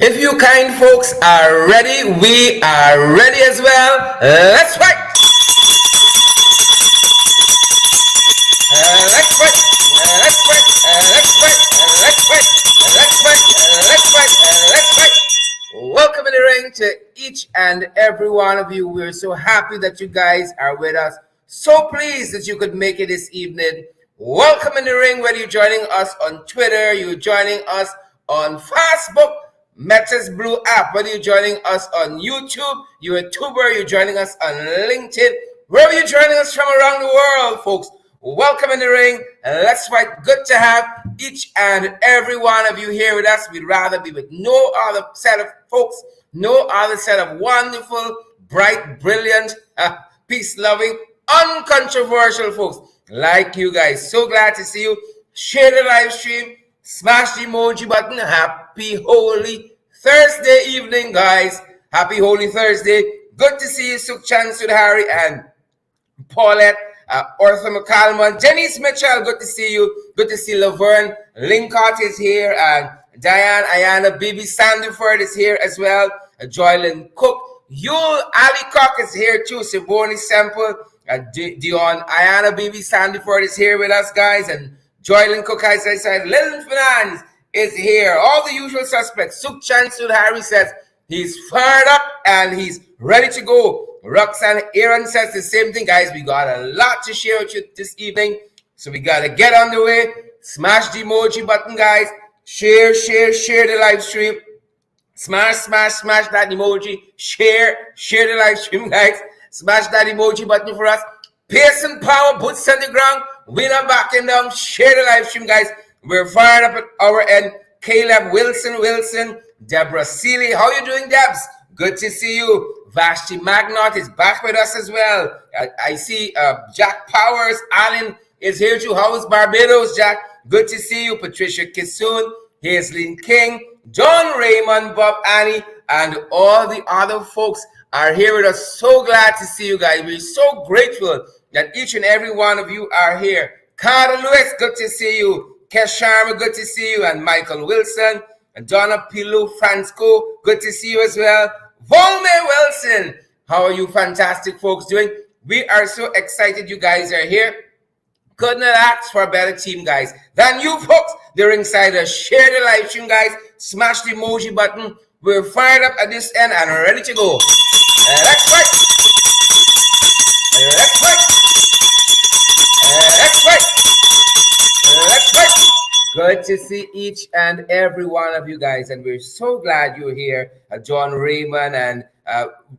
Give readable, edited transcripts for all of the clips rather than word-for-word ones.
If you kind folks are ready, we are ready as well. Let's fight! Let's fight! Let's fight! Let's fight! Let's fight! Let's fight! Let's fight! Let's fight! Welcome in the ring to each and every one of you. We're so happy that you guys are with us. So pleased that you could make it this evening. Welcome in the ring, whether you're joining us on Twitter, you're joining us on Facebook, Metas Blue app, whether you're joining us on YouTube, you're a tuber, you're joining us on LinkedIn, wherever you're joining us from around the world, folks. Welcome in the ring, and let's fight. Good to have each and every one of you here with us. We'd rather be with no other set of folks, no other set of wonderful, bright, brilliant, peace-loving, uncontroversial folks like you guys. So glad to see you. Share the live stream, smash the emoji button. Happy Holy Thursday evening, guys. Happy Holy Thursday. Good to see you, Sukhchan Sudhari and Paulette, Arthur McCalman, Janice Mitchell, good to see you. Good to see Laverne. Lincott is here, and Diane, Ayana, Bibi Sandiford is here as well. Joylyn Cook, Yul Ali Cock is here too. Siboni Semple, Dion, Ayana, Bibi Sandiford is here with us, guys, and Joylyn Cook, as I said, Lillian Finance is here. All the usual suspects. Sukhchan Sudhari says he's fired up and he's ready to go. Roxanne Aaron says the same thing, guys. We got a lot to share with you this evening, so we got to get on the way. Smash the emoji button, guys. Share the live stream. Smash that emoji. Share the live stream, guys. Smash that emoji button for us. Pace and power, boots on the ground. We're not backing down. Share the live stream, guys. We're fired up at our end. Caleb Wilson, Deborah Seeley. How you doing, Debs? Good to see you. Vashti Magnot is back with us as well. I see Jack Powers. Alan is here too. How is Barbados, Jack? Good to see you. Patricia Kissoon, Hazelyn King, John Raymond, Bob Annie, and all the other folks are here with us. So glad to see you guys. We're so grateful that each and every one of you are here. Carter Lewis, good to see you. Kesh Sharma, good to see you. And Michael Wilson, and Donna Pilu Franco, good to see you as well. Volme Wilson, how are you fantastic folks doing? We are so excited you guys are here. Couldn't have asked for a better team, guys, than you folks. The Ringsiders. Share the live stream, guys. Smash the emoji button. We're fired up at this end and ready to go. Let's fight. Let's fight. Let's fight. Let's fight. Good to see each and every one of you guys, and we're so glad you're here. John Raymond and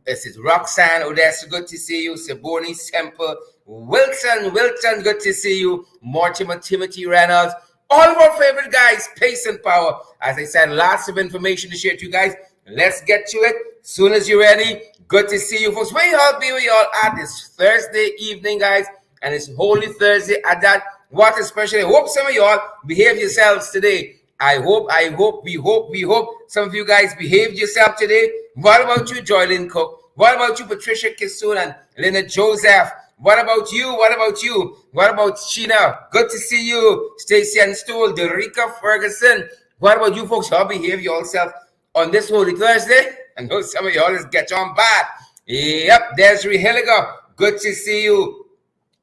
this is Roxanne Odessa, good to see you. Siboni Semple, Wilson, good to see you. Mortimer Timothy Reynolds, all of our favorite guys, pace and power. As I said, lots of information to share to you guys. Let's get to it. Soon as you're ready, good to see you folks. Where y'all be? Where y'all at this Thursday evening, guys? And it's Holy Thursday at that. What especially, I hope some of y'all behave yourselves today. We hope some of you guys behaved yourself today. What about you, Joylyn Cook? What about you, Patricia Kissoon and Lynette Joseph? What about you? What about Sheena? Good to see you. Stacey and Stoll, Derica Ferguson. What about you folks? Y'all behave yourself on this Holy Thursday? I know some of y'all just get on bad. Yep, Desiree Hilliger. Good to see you.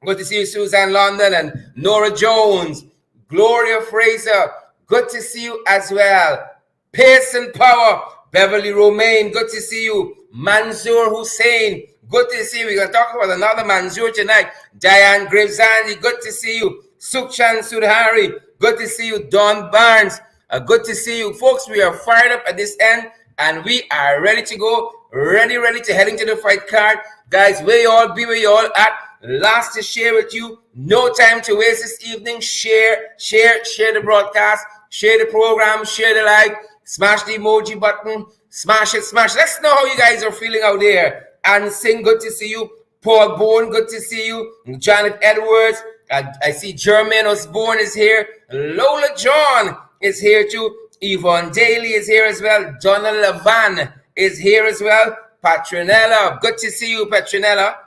Good to see you, Suzanne London and Nora Jones. Gloria Fraser. Good to see you as well. Pace and power. Beverly Romaine. Good to see you. Manzoor Hussein. Good to see you. We're going to talk about another Manzoor tonight. Diane Gravesandi. Good to see you. Sukhchan Sudhari. Good to see you. Don Barnes. Good to see you. Folks, we are fired up at this end and we are ready to go. Ready to head into the fight card. Guys, where you all be, where you all at? Lots to share with you. No time to waste this evening. Share the broadcast. Share the program. Share the live. Smash the emoji button. Smash it. Let's know how you guys are feeling out there. And Singh, good to see you. Paul Bourne, good to see you. Janet Edwards. I see Jermaine Osborne is here. Lola John is here too. Yvonne Daly is here as well. Donna Levan is here as well. Patronella, good to see you, Patronella.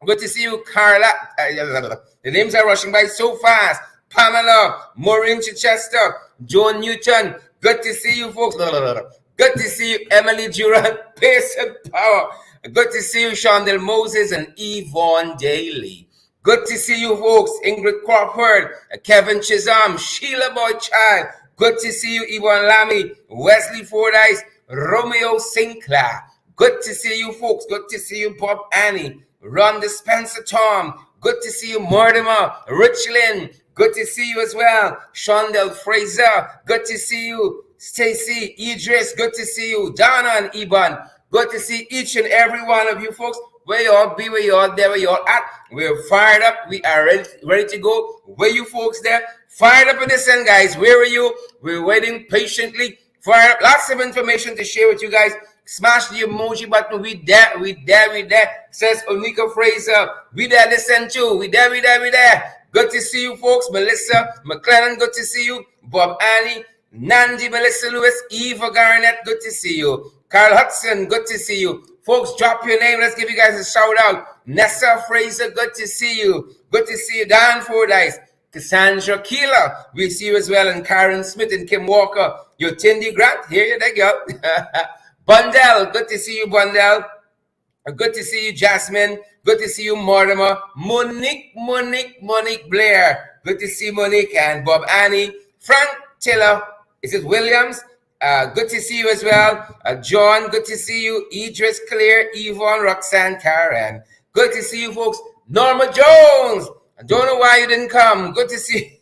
Good to see you, Carla. The names are rushing by so fast. Pamela, Maureen Chichester, Joan Newton. Good to see you, folks. Good to see you, Emily Duran, Pace and Power. Good to see you, Shondell Moses and Yvonne Daly. Good to see you, folks. Ingrid Crawford, Kevin Chisholm, Sheila Boy Child. Good to see you, Yvonne Lammy, Wesley Fordyce, Romeo Sinclair. Good to see you, folks. Good to see you, Bob Annie, Ron Spencer Tom. Good to see you, Mortimer, Richland. Good to see you as well, Shondell Fraser. Good to see you, Stacy, Idris. Good to see you, Donna and Iban. Good to see each and every one of you folks. Where you all be, where you all there, where you all at. We're fired up. We are ready to go. Where you folks there? Fired up in this end, guys. Where are you? We're waiting patiently. Fired up. Lots of information to share with you guys. Smash the emoji button. We there. Says Onika Fraser. We there, listen too. We there. Good to see you, folks. Melissa McLennan, good to see you. Bob Annie, Nandi, Melissa Lewis, Eva Garnett, good to see you. Carl Hudson, good to see you. Folks, drop your name. Let's give you guys a shout out. Nessa Fraser, good to see you. Good to see you. Dan Fordyce, Cassandra Keeler, we see you as well. And Karen Smith and Kim Walker. Your Tindy Grant, here you go. Bundell, good to see you, Bundell. Good to see you, Jasmine. Good to see you, Mortimer. Monique Blair. Good to see Monique and Bob Annie. Frank Taylor. Is it Williams? Good to see you as well. John, good to see you. Idris, Claire, Yvonne, Roxanne, Karen. Good to see you, folks. Norma Jones. I don't know why you didn't come. Good to see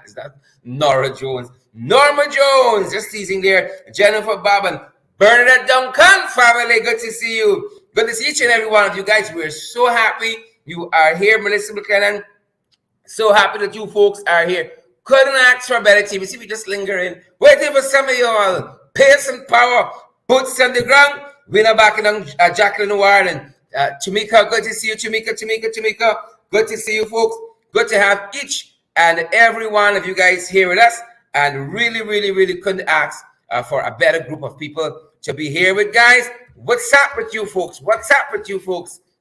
Is that Nora Jones? Norma Jones. Just teasing there. Jennifer Babin. Bernadette Duncan family. Good to see you. Good to see each and every one of you guys. We're so happy you are here. Melissa McLennan, so happy that you folks are here. Couldn't ask for a better team. You see, we just linger in. Waiting for some of y'all. Pace and Power. Boots on the ground. Winner back in Jacqueline Ward and Tamika. Good to see you, Tamika. Good to see you, folks. Good to have each and every one of you guys here with us. And really couldn't ask for a better group of people to be here with, guys. What's up with you folks?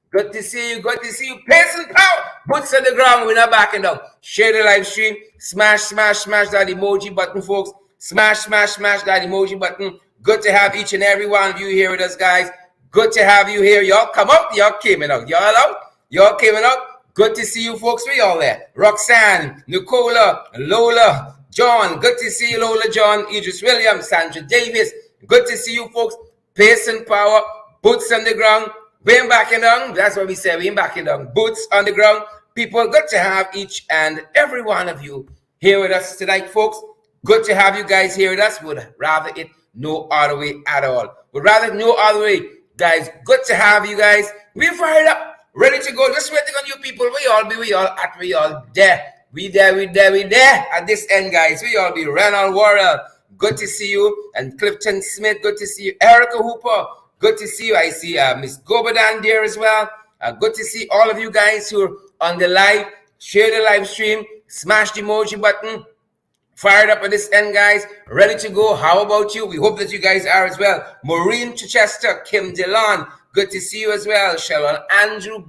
Good to see you. Pace and Power. Boots on the ground. We're not backing down. Share the live stream. Smash that emoji button, folks. Smash that emoji button. Good to have each and every one of you here with us, guys. Good to have you here. Y'all come out. Y'all came out. Y'all came out. Good to see you folks. We all there. Roxanne, Nicola, Lola, John. Good to see you, Lola, John, Idris Williams, Sandra Davis. Good to see you folks. Pace and Power, boots on the ground. We ain't backing down. That's what we say. We ain't backing down. Boots on the ground. People, good to have each and every one of you here with us tonight, folks. Good to have you guys here with us. Would rather it no other way at all. Would rather no other way. Guys, good to have you guys. We're fired up, ready to go. Just waiting on you people. We all there. We there at this end, guys. We all be Ronald Worrell. Good to see you. And Clifton Smith, good to see you. Erica Hooper, good to see you. I see Miss Gobadan there as well. Good to see all of you guys who are on the live. Share the live stream. Smash the emoji button. Fired up at this end, guys. Ready to go. How about you? We hope that you guys are as well. Maureen Chichester, Kim Dillon. Good to see you as well. Shalon Andrews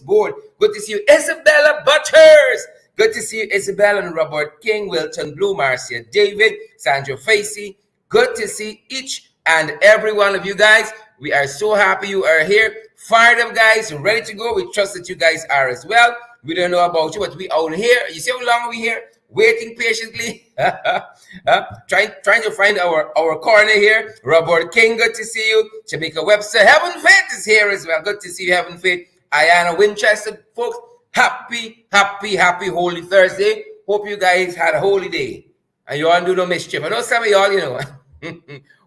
Bourne. Good to see you. Isabella Butters. Good to see you, Isabel and Robert King, Wilton Blue, Marcia David, Sandra Facey. Good to see each and every one of you guys. We are so happy you are here. Fired up, guys. Ready to go. We trust that you guys are as well. We don't know about you, but we out here. You see how long we here? Waiting patiently. Trying to find our corner here. Robert King, good to see you. Jamaica Webster. Heaven Faith is here as well. Good to see you, Heaven Faith. Ayana Winchester, folks. Happy Holy Thursday. Hope you guys had a holy day. And you all do no mischief. I know some of y'all,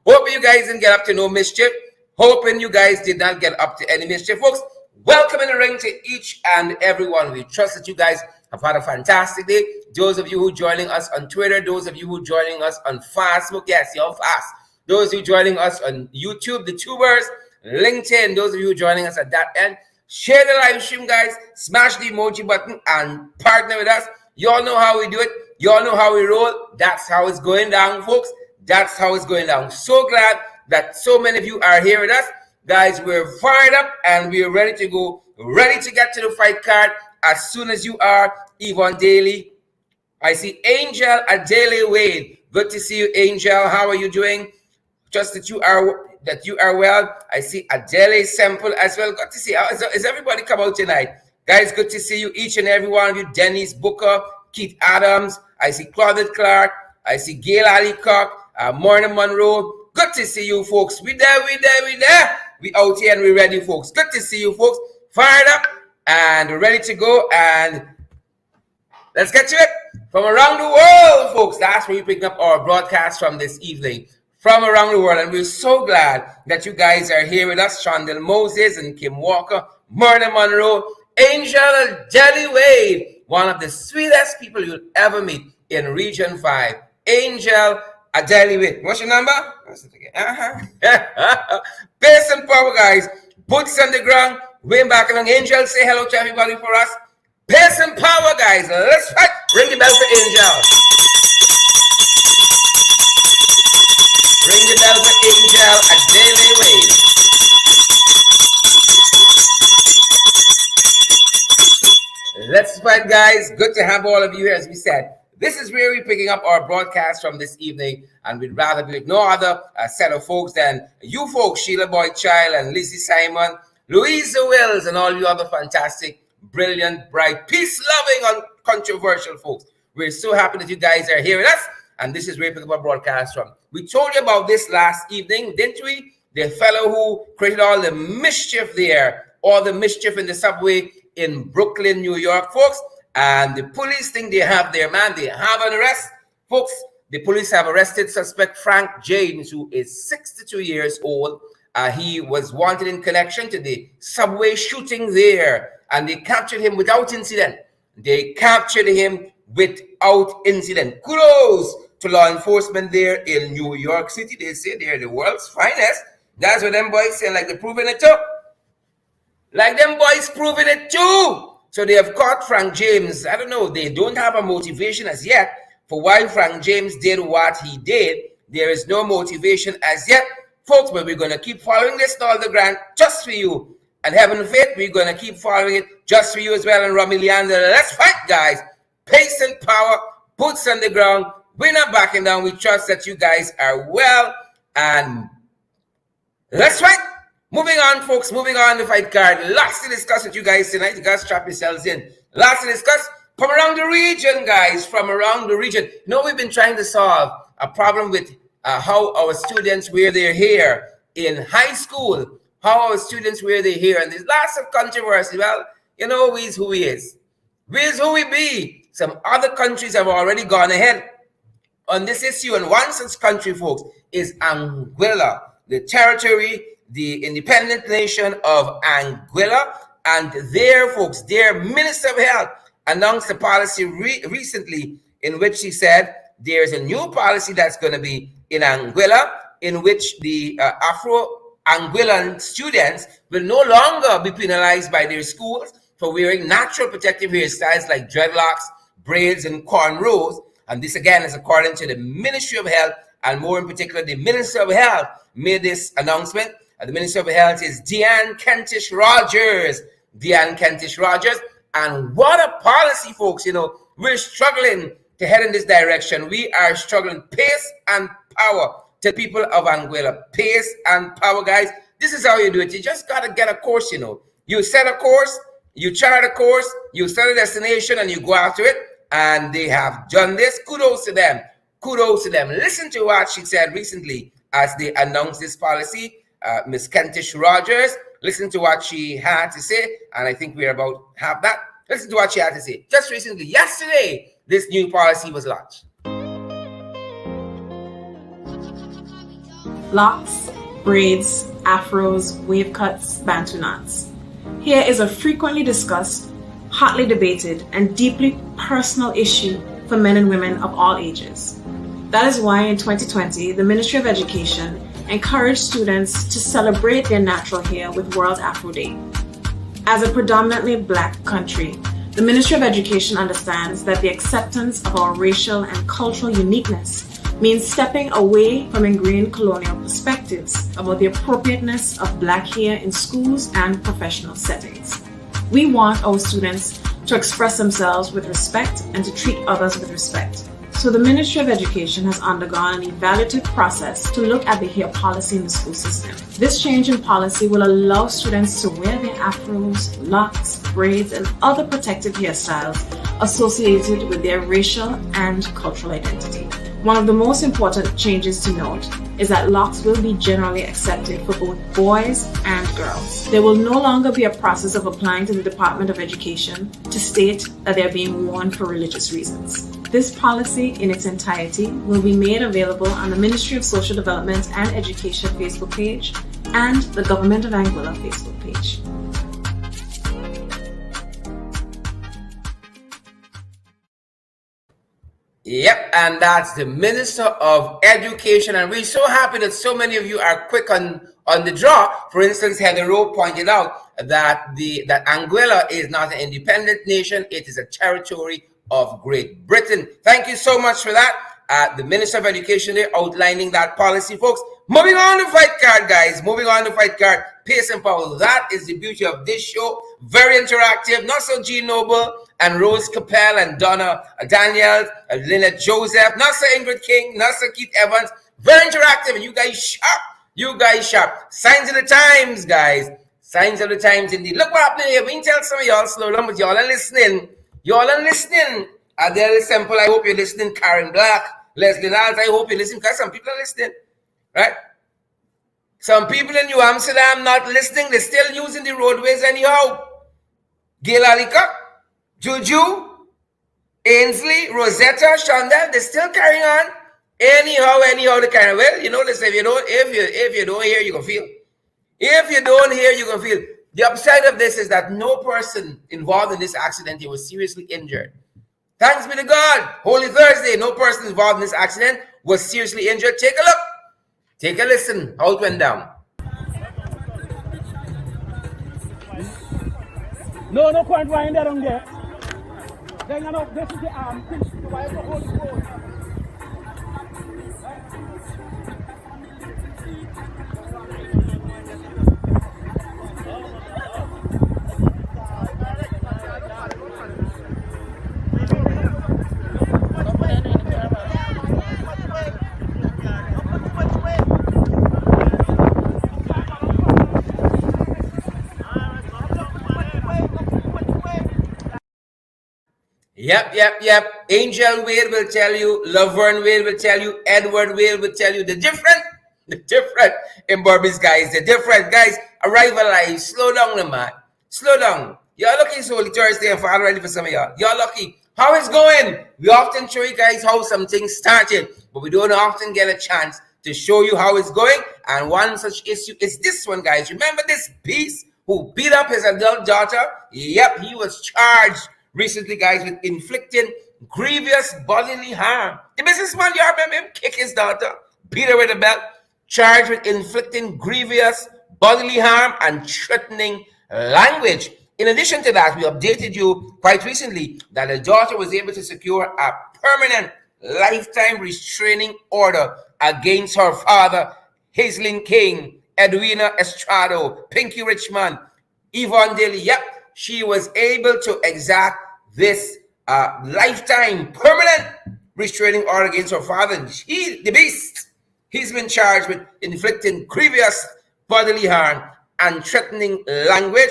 Hope you guys didn't get up to no mischief. Hoping you guys did not get up to any mischief. Folks, welcome in the ring to each and every one. We trust that you guys have had a fantastic day. Those of you who are joining us on Twitter, those of you who are joining us on Facebook, yes, you're fast. Those of you joining us on YouTube, the tubers, LinkedIn, those of you who are joining us at that end. Share the live stream, guys. Smash the emoji button and partner with us. You all know how we do it. You all know how we roll. That's how it's going down, folks. That's how it's going down. So glad that so many of you are here with us. Guys, we're fired up and we're ready to go. Ready to get to the fight card as soon as you are. Yvonne Daly. I see Angel Adele Wade. Good to see you, Angel. How are you doing? Trust that you are well. I see Adele Semple as well. Good to see. Is everybody come out tonight? Guys, good to see you, each and every one of you. Dennis Booker, Keith Adams. I see Claudette Clark. I see Gail Allycock, Morning Monroe. Good to see you, folks. We there. We out here and we ready, folks. Good to see you, folks. Fired up and ready to go. And let's get to it. From around the world, folks. That's where we pick up our broadcast from this evening. From around the world. And we're so glad that you guys are here with us. Chandel Moses and Kim Walker, Morning Monroe, Angel Jelly Wade, one of the sweetest people you'll ever meet in Region 5. Angel Adele Wade. What's your number? What's it again? Pace and power, guys. Boots on the ground. Way back along. Angel, say hello to everybody for us. Pace and power, guys. Let's fight. Ring the bell for Angel. Ring the bell for Angel Adele Wade. Let's fight, guys. Good to have all of you here, as we said. This is where we're picking up our broadcast from this evening, and we'd rather be with no other set of folks than you folks, Sheila Boyd Child and Lizzie Simon, Louisa Wills, and all you other fantastic, brilliant, bright, peace-loving, uncontroversial folks. We're so happy that you guys are here with us, and this is where we pick up our broadcast from. We told you about this last evening, didn't we? The fellow who created all the mischief there, all the mischief in the subway in Brooklyn, New York, folks. And the police think they have their man. They have an arrest. Folks, the police have arrested suspect Frank James, who is 62 years old. He was wanted in connection to the subway shooting there. And they captured him without incident. Kudos to law enforcement there in New York City. They say they're the world's finest. That's what them boys say, like they're proving it too. So they have caught Frank James. I don't know. They don't have a motivation as yet for why Frank James did what he did. There is no motivation as yet, folks, but we're going to keep following this all the grant just for you. And heaven faith, we're going to keep following it just for you as well. And Romy Leander, let's fight, guys. Pace and power, boots on the ground. We're not backing down. We trust that you guys are well. And let's fight. Moving on, folks. Moving on the fight card. Lots to discuss with you guys tonight. You guys strap yourselves in. Lots to discuss from around the region, guys. From around the region. You know, we've been trying to solve a problem with how our students wear their hair in high school. How our students wear their hair. And there's lots of controversy. Well, you know, we's who he is. We's who we be. Some other countries have already gone ahead on this issue. And one such country, folks, is Anguilla. The territory, the independent nation of Anguilla, and their folks, their Minister of Health announced a policy recently in which he said there's a new policy that's going to be in Anguilla in which the Afro-Anguillan students will no longer be penalized by their schools for wearing natural protective hairstyles like dreadlocks, braids, and cornrows. And this again is according to the Ministry of Health, and more in particular, the Minister of Health made this announcement. The Minister of Health is Deanne Kentish Rogers. And what a policy, folks. You know, we're struggling to head in this direction. We are struggling. Pace and power to people of Anguilla. Pace and power, guys. This is how you do it. You just got to get a course, you know. You set a course, you chart a course, you set a destination, and you go after it. And they have done this. Kudos to them. Kudos to them. Listen to what she said recently as they announced this policy. Miss Kentish Rogers, listen to what she had to say, and I think we're about to have that. Listen to what she had to say. Just recently, yesterday, this new policy was launched. Locks, braids, afros, wave cuts, bantu knots. Here is a frequently discussed, hotly debated, and deeply personal issue for men and women of all ages. That is why in 2020, the Ministry of Education encouraged students to celebrate their natural hair with World Afro Day. As a predominantly Black country, the Ministry of Education understands that the acceptance of our racial and cultural uniqueness means stepping away from ingrained colonial perspectives about the appropriateness of Black hair in schools and professional settings. We want our students to express themselves with respect and to treat others with respect. So the Ministry of Education has undergone an evaluative process to look at the hair policy in the school system. This change in policy will allow students to wear their afros, locks, braids, and other protective hairstyles associated with their racial and cultural identity. One of the most important changes to note is that locks will be generally accepted for both boys and girls. There will no longer be a process of applying to the Department of Education to state that they're being worn for religious reasons. This policy in its entirety will be made available on the Ministry of Social Development and Education Facebook page and the Government of Anguilla Facebook page. Yep, and that's the Minister of Education, and we're so happy that so many of you are quick on the draw. For instance, Heather Rowe pointed out that that Anguilla is not an independent nation; it is a territory of Great Britain. Thank you so much for that. The Minister of Education there outlining that policy, folks. Moving on to fight card, guys. Moving on to fight card. Pace and power. That is the beauty of this show. Very interactive. Not so Jean Noble and Rose Capel and Donna Daniels, Lynette Joseph. Not so Ingrid King. Not so Keith Evans. Very interactive. And you guys sharp. You guys sharp. Signs of the times, guys. Signs of the times indeed. Look what happened here. We can tell some of y'all slow down, but y'all are listening. Y'all are listening. Adele Semple, I hope you're listening. Karen Black, Leslie Niles, I hope you're listening, because some people are listening, right? Some people in New Amsterdam not listening. They're still using the roadways anyhow. Gail Alika, Juju, Ainsley, Rosetta, Shonda, they're still carrying on. Anyhow, the kind of, well, you know this, if you don't hear, you can feel. If you don't hear, you can feel. The upside of this is that no person involved in this accident was seriously injured. Thanks be to God. Holy Thursday, no person involved in this accident was seriously injured. Take a look. Take a listen how it went down. No point why there on there. Then you know, this is the arm. Why is the whole road? Yep. Angel Wade will tell you, Laverne Wade will tell you, Edward Wade will tell you the different in Burmese, guys. The different, guys. Arrival live. Slow down, the man. Slow down. Y'all looking so Thursday and Friday ready for some of y'all. Y'all lucky. How it's going? We often show you guys how some things started, but we don't often get a chance to show you how it's going. And one such issue is this one, guys. Remember this beast who beat up his adult daughter? Yep, he was charged recently, guys, with inflicting grievous bodily harm. The businessman, you remember him, kick his daughter, beat her with a belt, charged with inflicting grievous bodily harm and threatening language. In addition to that, we updated you quite recently that the daughter was able to secure a permanent lifetime restraining order against her father, Hazelin King, Edwina Estrado, Pinky Richmond, Yvonne Daly. Yep, she was able to exact this lifetime permanent restraining order against her father. He, the beast, he's been charged with inflicting grievous bodily harm and threatening language.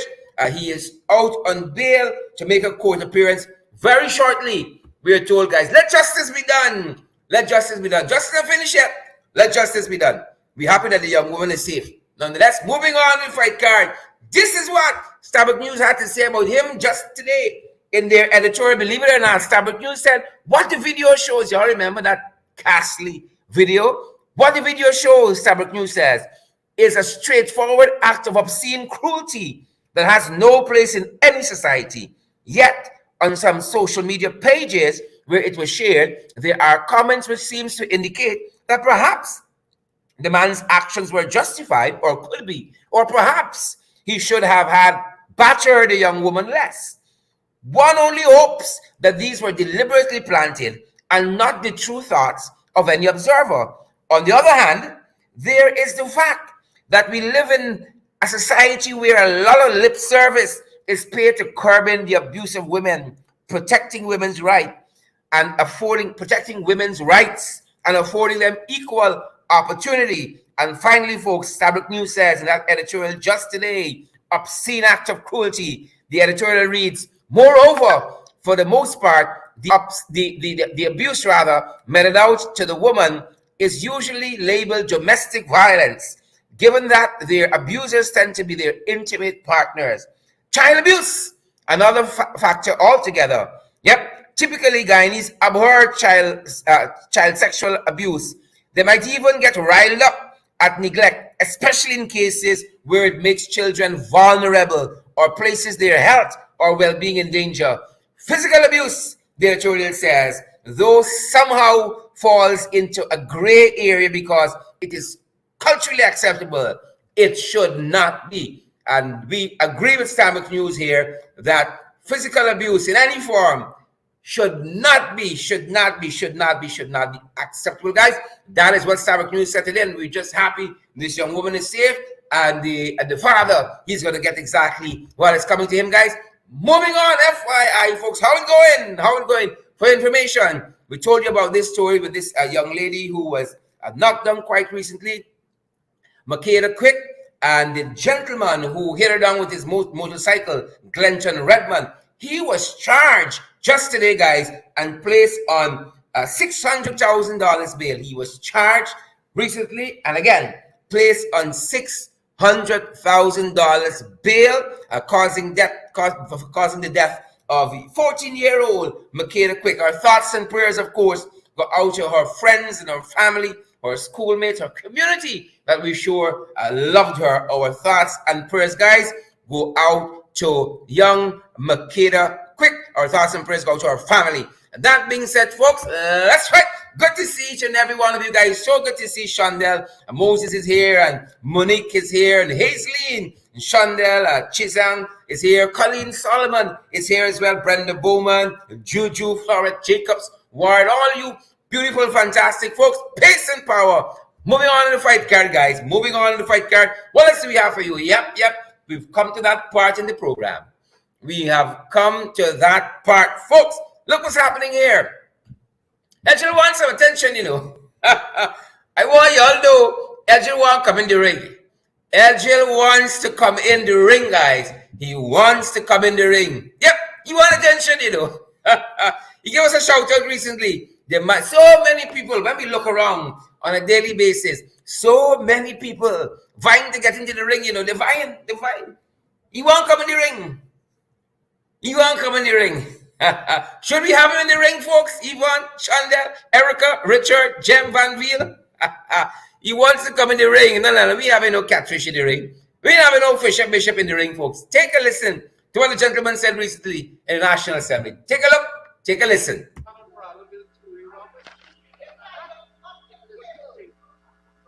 He is out on bail to make a court appearance very shortly. We are told, guys, let justice be done. Let justice be done. Justice not finished yet. Let justice be done. We're happy that the young woman is safe. Nonetheless, moving on with fight card. This is what Starbuck News had to say about him just today in their editorial. Believe it or not, Starbuck News said what the video shows. Y'all remember that Castley video? What the video shows, Starbuck News says, is a straightforward act of obscene cruelty that has no place in any society. Yet, on some social media pages where it was shared, there are comments which seems to indicate that perhaps the man's actions were justified, or could be, or perhaps he should have had battered the young woman less. One only hopes that these were deliberately planted and not the true thoughts of any observer. On the other hand, there is the fact that we live in a society where a lot of lip service is paid to curbing the abuse of women, protecting women's rights. and protecting women's rights and affording them equal opportunity. And finally, folks, Stabrook News says in that editorial just today, obscene act of cruelty. The editorial reads, moreover, for the most part, the abuse meted out to the woman is usually labeled domestic violence, given that their abusers tend to be their intimate partners. Child abuse, another factor altogether. Yep, typically Guyanese abhor child sexual abuse. They might even get riled up at neglect, especially in cases where it makes children vulnerable or places their health or well-being in danger. Physical abuse, the editorial says, though somehow falls into a gray area because it is culturally acceptable, it should not be. And we agree with Stabrook News here that physical abuse in any form should not be acceptable, guys. That is what Stabrook News said today, and we're just happy this young woman is safe, and the father, he's going to get exactly what is coming to him, guys. Moving on, FYI, folks, how it going? For information, we told you about this story with this young lady who was knocked down quite recently, Makeda Quick, and the gentleman who hit her down with his motorcycle, Glenton Redmond. He was charged just today, guys, and placed on $600,000 bail. He was charged recently and again placed on $600,000 bail, causing the death of 14-year-old Makeda Quick. Our thoughts and prayers, of course, go out to her friends and her family, her schoolmates, her community that we sure loved her. Our thoughts and prayers, guys, go out to young Makeda Quick. Our thoughts and prayers go out to her family. And that being said, folks, that's right. Good to see each and every one of you guys. So good to see Shondell. Moses is here, and Monique is here, and Hazeline, and Shondell, Chisang is here. Colleen Solomon is here as well. Brenda Bowman, Juju, Floret Jacobs, Ward, all you beautiful, fantastic folks. Pace and power. Moving on in the fight card, guys. Moving on in the fight card. What else do we have for you? Yep. We've come to that part in the program. We have come to that part, folks. Look what's happening here. Edgel wants some attention, you know. I want y'all know Edgel wants to come in the ring. Edgel wants to come in the ring, guys. He wants to come in the ring. Yep, he wants attention, you know. He gave us a shout out recently. So many people, when we look around on a daily basis, so many people vying to get into the ring, you know. They're vying. He won't come in the ring. Should we have him in the ring, folks? Yvonne, Chandel, Erica, Richard, Jem Van Veel. He wants to come in the ring. No. We having no catfish in the ring. We ain't having no Fisher Bishop in the ring, folks. Take a listen to what the gentleman said recently in the National Assembly. Take a look. Take a listen.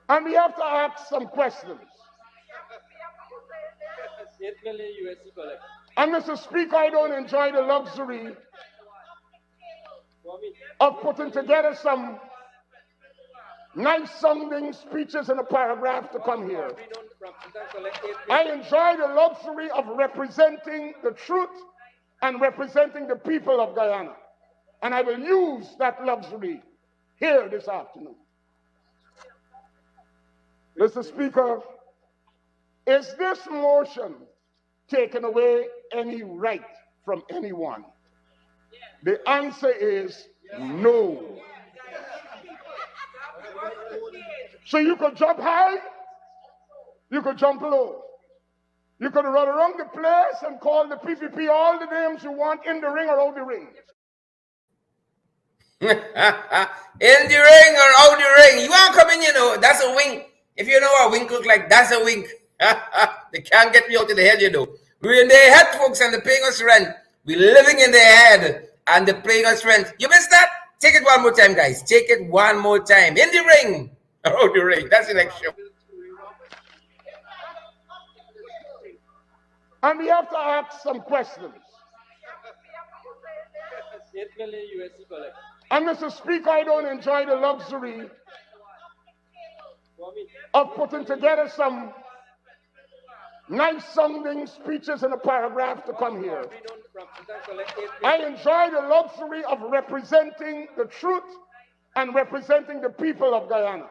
And we have to ask some questions. And Mr. Speaker, I don't enjoy the luxury of putting together some nice sounding speeches in a paragraph to come here. I enjoy the luxury of representing the truth and representing the people of Guyana. And I will use that luxury here this afternoon. Mr. Speaker, is this motion taking away any right from anyone? The answer is no. So you could jump high, you could jump low. You could run around the place and call the PPP all the names you want in the ring or out the ring. In the ring or out the ring. You want to come in, you know, that's a wink. If you know what a wink look like, that's a wink. They can't get me out of the head, you know. We're in their head, folks, and they're paying us rent. We're living in their head, and they're paying us rent. You missed that? Take it one more time, guys. Take it one more time. In the ring or out the ring. That's the next show. And we have to ask some questions. And Mr. Speaker, I don't enjoy the luxury of putting together some nice sounding speeches in a paragraph to come here. I enjoy the luxury of representing the truth and representing the people of Guyana.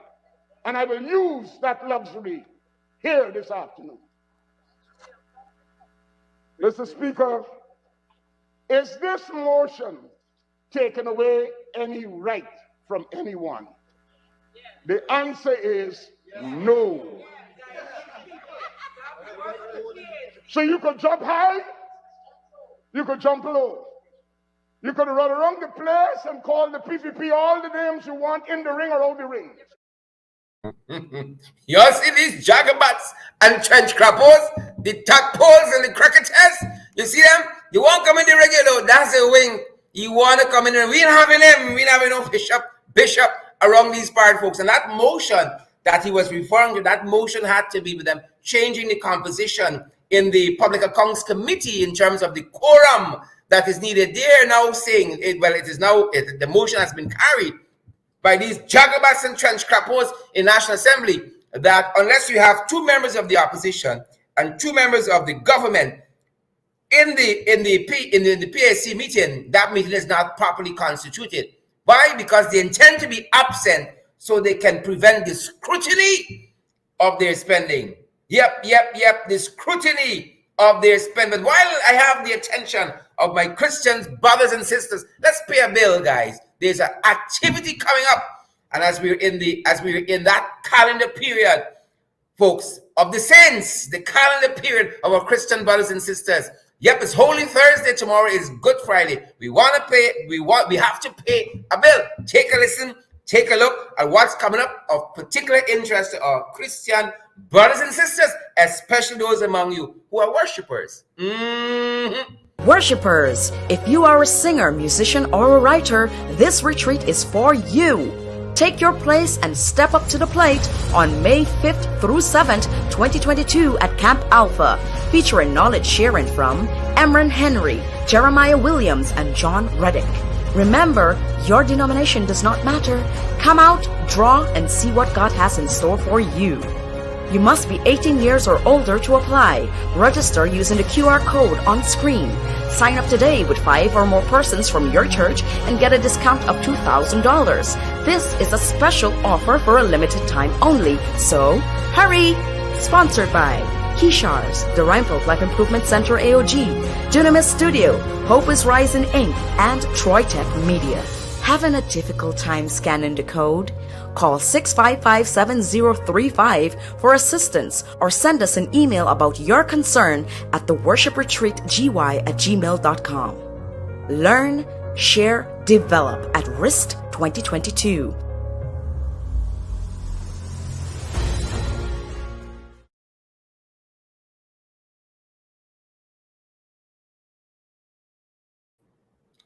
And I will use that luxury here this afternoon. Mr. Speaker, is this motion taking away any right from anyone? The answer is no. So you could jump high, you could jump low. You could run around the place and call the PPP all the names you want in the ring or out the ring. You all see these jagabats and trench crappers, the tadpoles and the cricketers? You see them? You won't come in the regular, that's the wing. You want to come in there. We ain't having them. We ain't having no bishop around these part, folks. And that motion that he was referring to, that motion had to be with them changing the composition in the Public Accounts Committee in terms of the quorum that is needed. They're now saying, the motion has been carried by these jagabats and trench crappers in National Assembly that unless you have 2 members of the opposition and 2 members of the government in the PAC meeting, that meeting is not properly constituted. Why? Because they intend to be absent so they can prevent the scrutiny of their spending. Yep, the scrutiny of their spending. But while I have the attention of my Christian brothers and sisters, let's pay a bill, guys. There's an activity coming up, and as we're in that calendar period, folks, of the saints, the calendar period of our Christian brothers and sisters. Yep, it's Holy Thursday. Tomorrow is Good Friday. We have to pay a bill. Take a listen, take a look at what's coming up of particular interest to our Christian brothers and sisters, especially those among you who are worshipers. Worshippers, if you are a singer, musician, or a writer, this retreat is for you. Take your place and step up to the plate on May 5th through 7th, 2022 at Camp Alpha, featuring knowledge sharing from Emran Henry, Jeremiah Williams, and John Reddick. Remember, your denomination does not matter. Come out, draw, and see what God has in store for you. You must be 18 years or older to apply. Register using the QR code on screen. Sign up today with 5 or more persons from your church and get a discount of $2,000. This is a special offer for a limited time only, so hurry! Sponsored by Kishars, the Rhinefolk Life Improvement Center AOG, Dunamis Studio, Hope is Rising Inc., and Troy Tech Media. Having a difficult time scanning the code? Call 655-7035 for assistance or send us an email about your concern at theworshipretreatgy@gmail.com. Learn, share, develop at RIST 2022.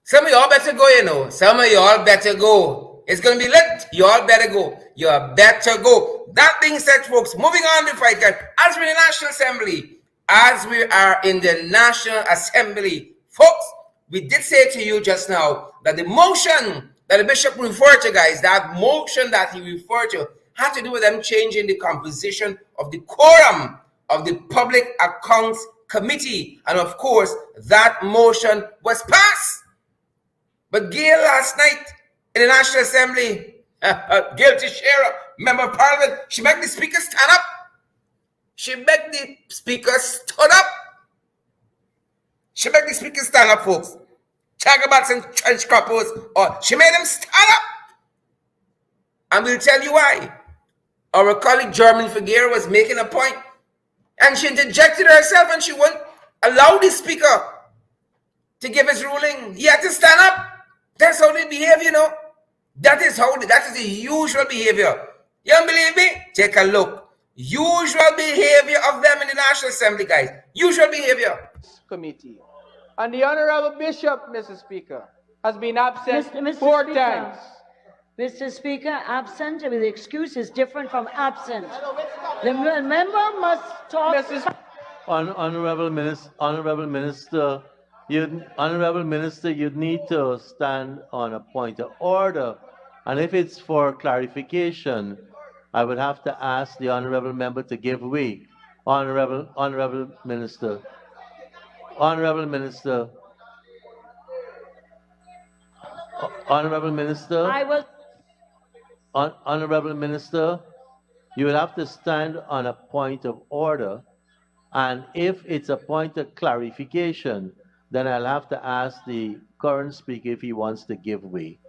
Some of y'all better go, Some of y'all better go. It's going to be lit. You all better go. You better go. That being said, folks, moving on before I can, as we're in the National Assembly, folks, we did say to you just now that the motion that the bishop referred to, guys, that motion that he referred to had to do with them changing the composition of the quorum of the Public Accounts Committee. And of course, that motion was passed. But Gail last night in the National Assembly, Gail Teixeira, member of Parliament, she made the speaker stand up. She made the speaker stand up. She made the speaker stand up, folks. Chagabats and trench crappers, she made them stand up. And we'll tell you why. Our colleague Jermaine Figueroa was making a point, and she interjected herself, and she wouldn't allow the speaker to give his ruling. He had to stand up. That's how they behave, That is the usual behavior. You don't believe me? Take a look. Usual behavior of them in the National Assembly, guys. Usual behavior. Committee. And the Honorable Bishop, Mr. Speaker, has been absent Mr. 4 Speaker. times. Mr. Speaker, absent with the excuse is different from absent. The member must talk. Honorable Minister, you'd need to stand on a point of order. And if it's for clarification, I would have to ask the honorable member to give way. Honorable Minister, Honorable Minister, Honorable Minister, I will. Honorable Minister, you will have to stand on a point of order, and if it's a point of clarification, then I'll have to ask the current speaker if he wants to give way.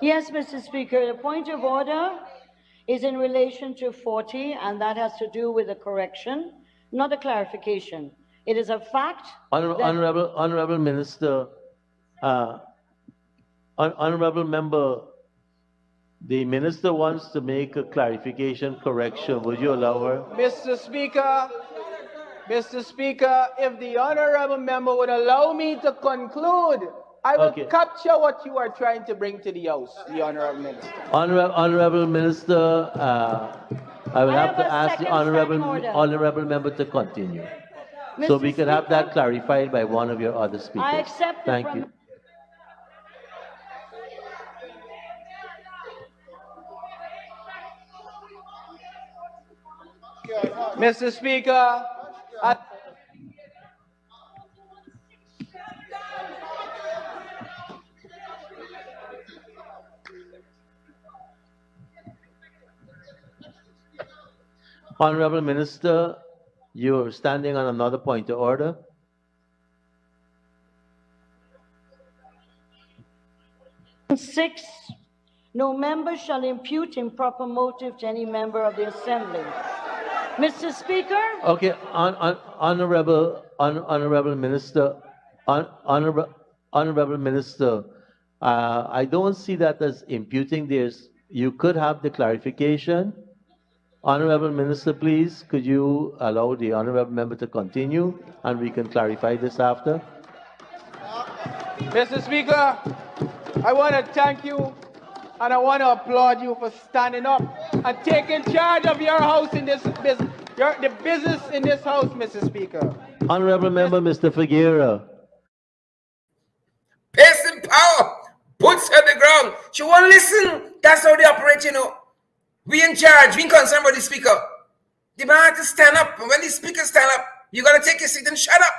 Yes, Mr. Speaker, the point of order is in relation to 40, and that has to do with a correction, not a clarification. It is a fact. Honorable Minister, Honorable Member, the Minister wants to make a clarification correction. Would you allow her? Mr. Speaker, if the honorable member would allow me to conclude, I will capture what you are trying to bring to the House, the honorable minister. Honorable Minister, I will have to ask the honorable member to continue. So we can have that clarified by one of your other speakers. I accept. Thank you. Mr. Speaker, Honorable Minister, you're standing on another point of order. Six, no member shall impute improper motive to any member of the Assembly. Mr. Speaker? Okay, Honorable Minister, Honorable Minister, I don't see that as imputing. You could have the clarification. Honorable Minister, please, could you allow the honorable member to continue, and we can clarify this after? Mr. Speaker, I want to thank you and I want to applaud you for standing up and taking charge of your house in this business, the business in this house, Mr. Speaker. Honorable Member, Mr. Figueroa. Pace in power, boots on the ground. She won't listen. That's how they operate, you know. We in charge. We in concerned about the speaker. The man has to stand up. And when the speaker stand up, you got to take your seat and shut up.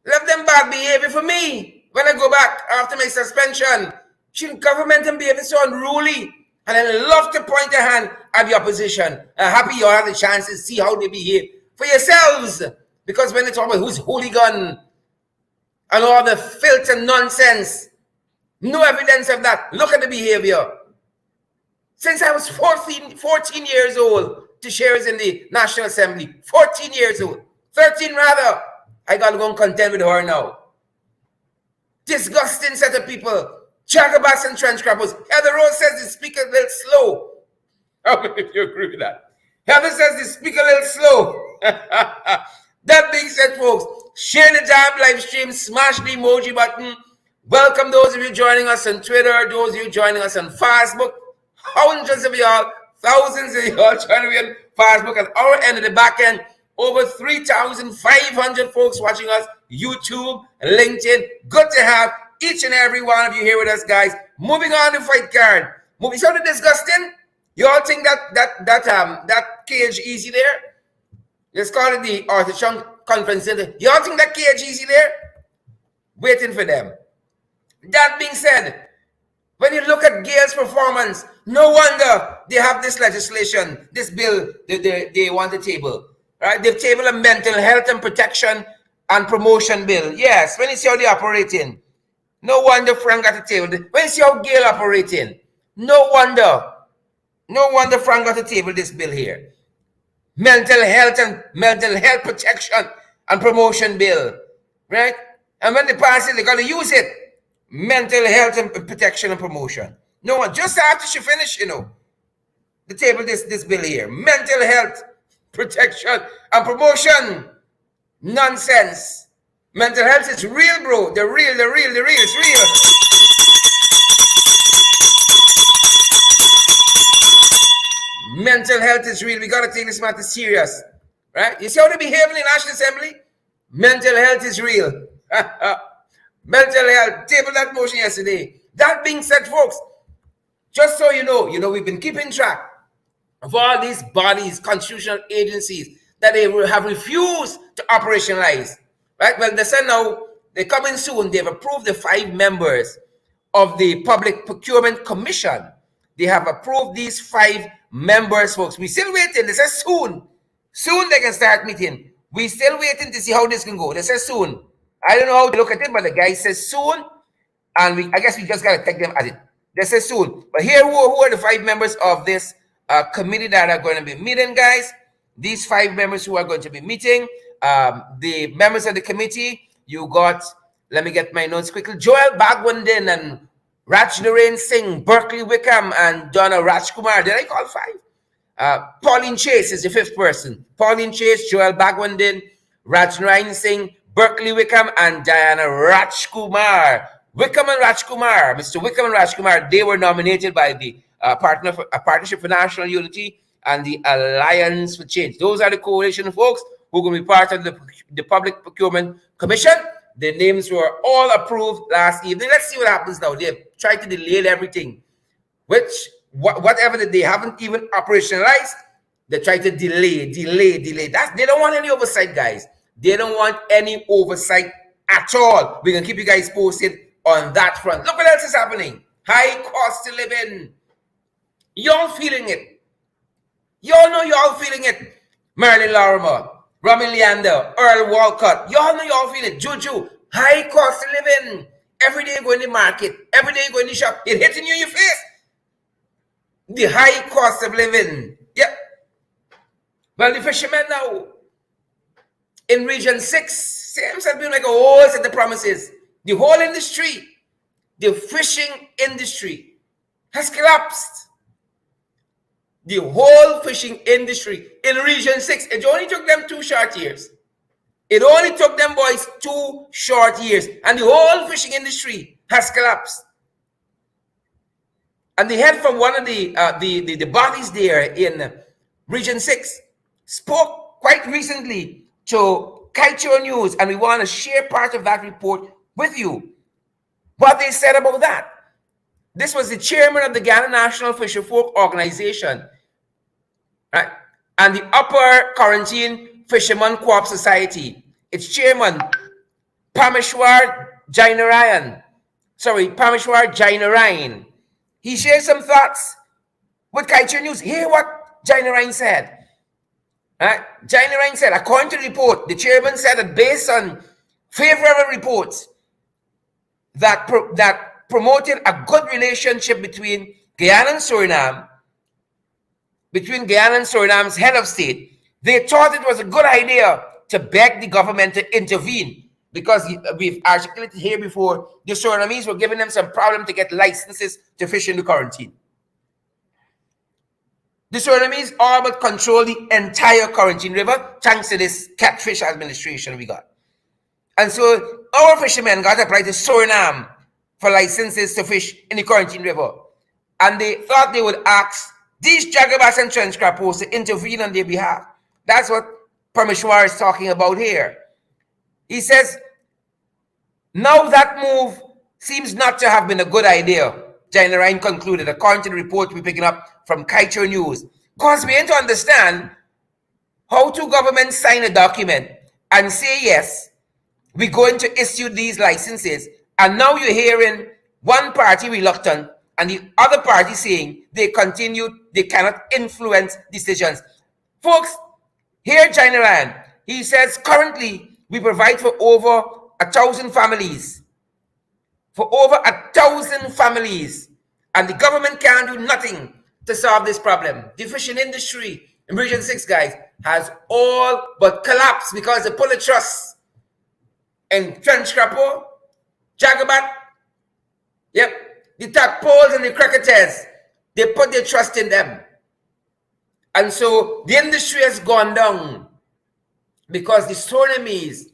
Let them bad behavior for me. When I go back after my suspension, government and behavior so unruly. And I love to point a hand at the opposition. I'm happy you all have the chance to see how they behave for yourselves. Because when they talk about who's hooligan and all the filth and nonsense, no evidence of that. Look at the behavior. Since I was 14 years old to shares in the National Assembly, 14 years old, 13 rather, I got to go and contend with her now. Disgusting set of people. Jagabas and trench crappers. Heather Rose says the speaker a little slow. How many of you agree with that? Heather says the speaker a little slow. That being said, folks, share the damn live stream, smash the emoji button. Welcome those of you joining us on Twitter, those of you joining us on Facebook. Hundreds of y'all, thousands of y'all trying to be on Facebook. At our end of the back end, over 3,500 folks watching us, YouTube, LinkedIn. Good to have each and every one of you here with us, guys. Moving on to fight card. Moving so disgusting. You all think that cage easy there? Let's call it the Arthur Chung Conference Center. You all think that cage easy there? Waiting for them. That being said, when you look at Gail's performance, no wonder they have this legislation, this bill they want to table. Right? They've tabled a mental health and protection and promotion bill. Yes, when you see how they're operating. No wonder Frank got to table. When you see how Gail operating, no wonder Frank got to table this bill here. Mental health protection and promotion bill. Right? And when they pass it, they got to use it. Mental health and protection and promotion. No one, just after she finished, the table this bill here. Mental health, protection, and promotion. Nonsense. Mental health is real, bro. The real. It's real. Mental health is real. We got to take this matter serious. Right? You see how they behave in the National Assembly? Mental health is real. Mental health. Table that motion yesterday. That being said, folks, just so you know, we've been keeping track of all these bodies, constitutional agencies, that they will have refused to operationalize. Right? Well, they said now they're coming soon. They've approved the 5 members of the Public Procurement Commission. They have approved these 5 members, folks. We're still waiting. They say soon. Soon they can start meeting. We're still waiting to see how this can go. They say soon. I don't know how to look at it, but the guy says soon. And I guess we just got to take them at it. They say soon. But here, who are the 5 members of this committee that are going to be meeting, guys? These 5 members who are going to be meeting, the members of the committee, you got, let me get my notes quickly, Joel Bagwandin and Raj Narain Singh, Berkeley Wickham, and Donna Rajkumar. Did I call 5? Pauline Chase is the 5th person. Pauline Chase, Joel Bagwandin, Raj Narain Singh, Berkeley Wickham, and Diana Rajkumar. Wickham and Rajkumar, Mr. Wickham and Rajkumar, they were nominated by the Partnership for National Unity and the Alliance for Change. Those are the coalition folks who are going to be part of the Public Procurement Commission. The names were all approved last evening. Let's see what happens now. They've tried to delay everything, which whatever that they haven't even operationalized, they try to delay. They don't want any oversight, guys. They don't want any oversight at all. We're going to keep you guys posted on that front. Look what else is happening. High cost of living. Y'all feeling it. Y'all know y'all feeling it. Marilyn Lorimer, Romy Leander, Earl Walcott. Y'all know y'all feeling it. Juju, high cost of living. Every day you go in the market. Every day you go in the shop. It's hitting you in your face. The high cost of living. Yep. Well, the fishermen now in Region 6, seems to be like a whole set of promises. The whole industry, the fishing industry has collapsed. The whole fishing industry in Region 6, it only took them 2 short years. It only took them boys 2 short years. And the whole fishing industry has collapsed. And the head from one of the bodies there in Region 6 spoke quite recently to Kaieteur News, and we want to share part of that report with you. What they said about that. This was the chairman of the Ghana National Fisherfolk Organization, right? And the Upper Quarantine Fisherman Co-op Society. Its chairman, Parmeshwar Jainarayan. He shared some thoughts with Kaieteur News. Hear what Jainarayan said. Jainarayan said, according to the report, the chairman said that based on favorable reports that promoted a good relationship between Guyana and Suriname, between Guyana and Suriname's head of state, they thought it was a good idea to beg the government to intervene, because we've articulated here before, the Surinamese were giving them some problem to get licenses to fish in the quarantine. The Surinamese all but control the entire Quarantine River thanks to this catfish administration we got. And so our fishermen got applied to Suriname for licenses to fish in the Quarantine River. And they thought they would ask these jagabas and trench crappers to intervene on their behalf. That's what Parmeshwar is talking about here. He says, now that move seems not to have been a good idea, Jainarayan concluded, according to the report we're picking up from Kaieteur News. Because we need to understand how two governments sign a document and say, yes, we're going to issue these licenses. And now you're hearing one party reluctant and the other party saying they cannot influence decisions. Folks, here Jainarayan, he says currently we provide for over 1,000 families. For over 1,000 families. And the government can't do nothing to solve this problem. The fishing industry in Region 6, guys, has all but collapsed because they put a trust in trench crapper, jagabat, the tadpoles and the cricketers. They put their trust in them. And so the industry has gone down because the Surinamese,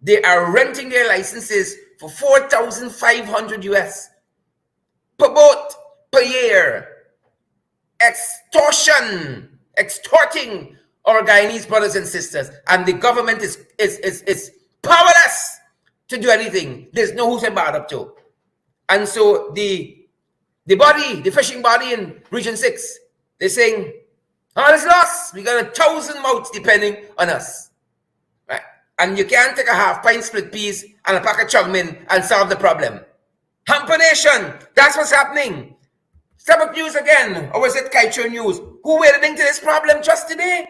they are renting their licenses for $4,500 US per boat per year. Extorting our Guyanese brothers and sisters, and the government is powerless to do anything. There's no who's bad up to. And so the fishing body in Region 6, they're saying All is lost. We got 1,000 mouths depending on us. Right? And you can't take a half pint split peas and a pack of chugmin and solve the problem. Hamper Nation, that's what's happening. Step Up News again, or was it Kaicho News? Who waded into this problem just today?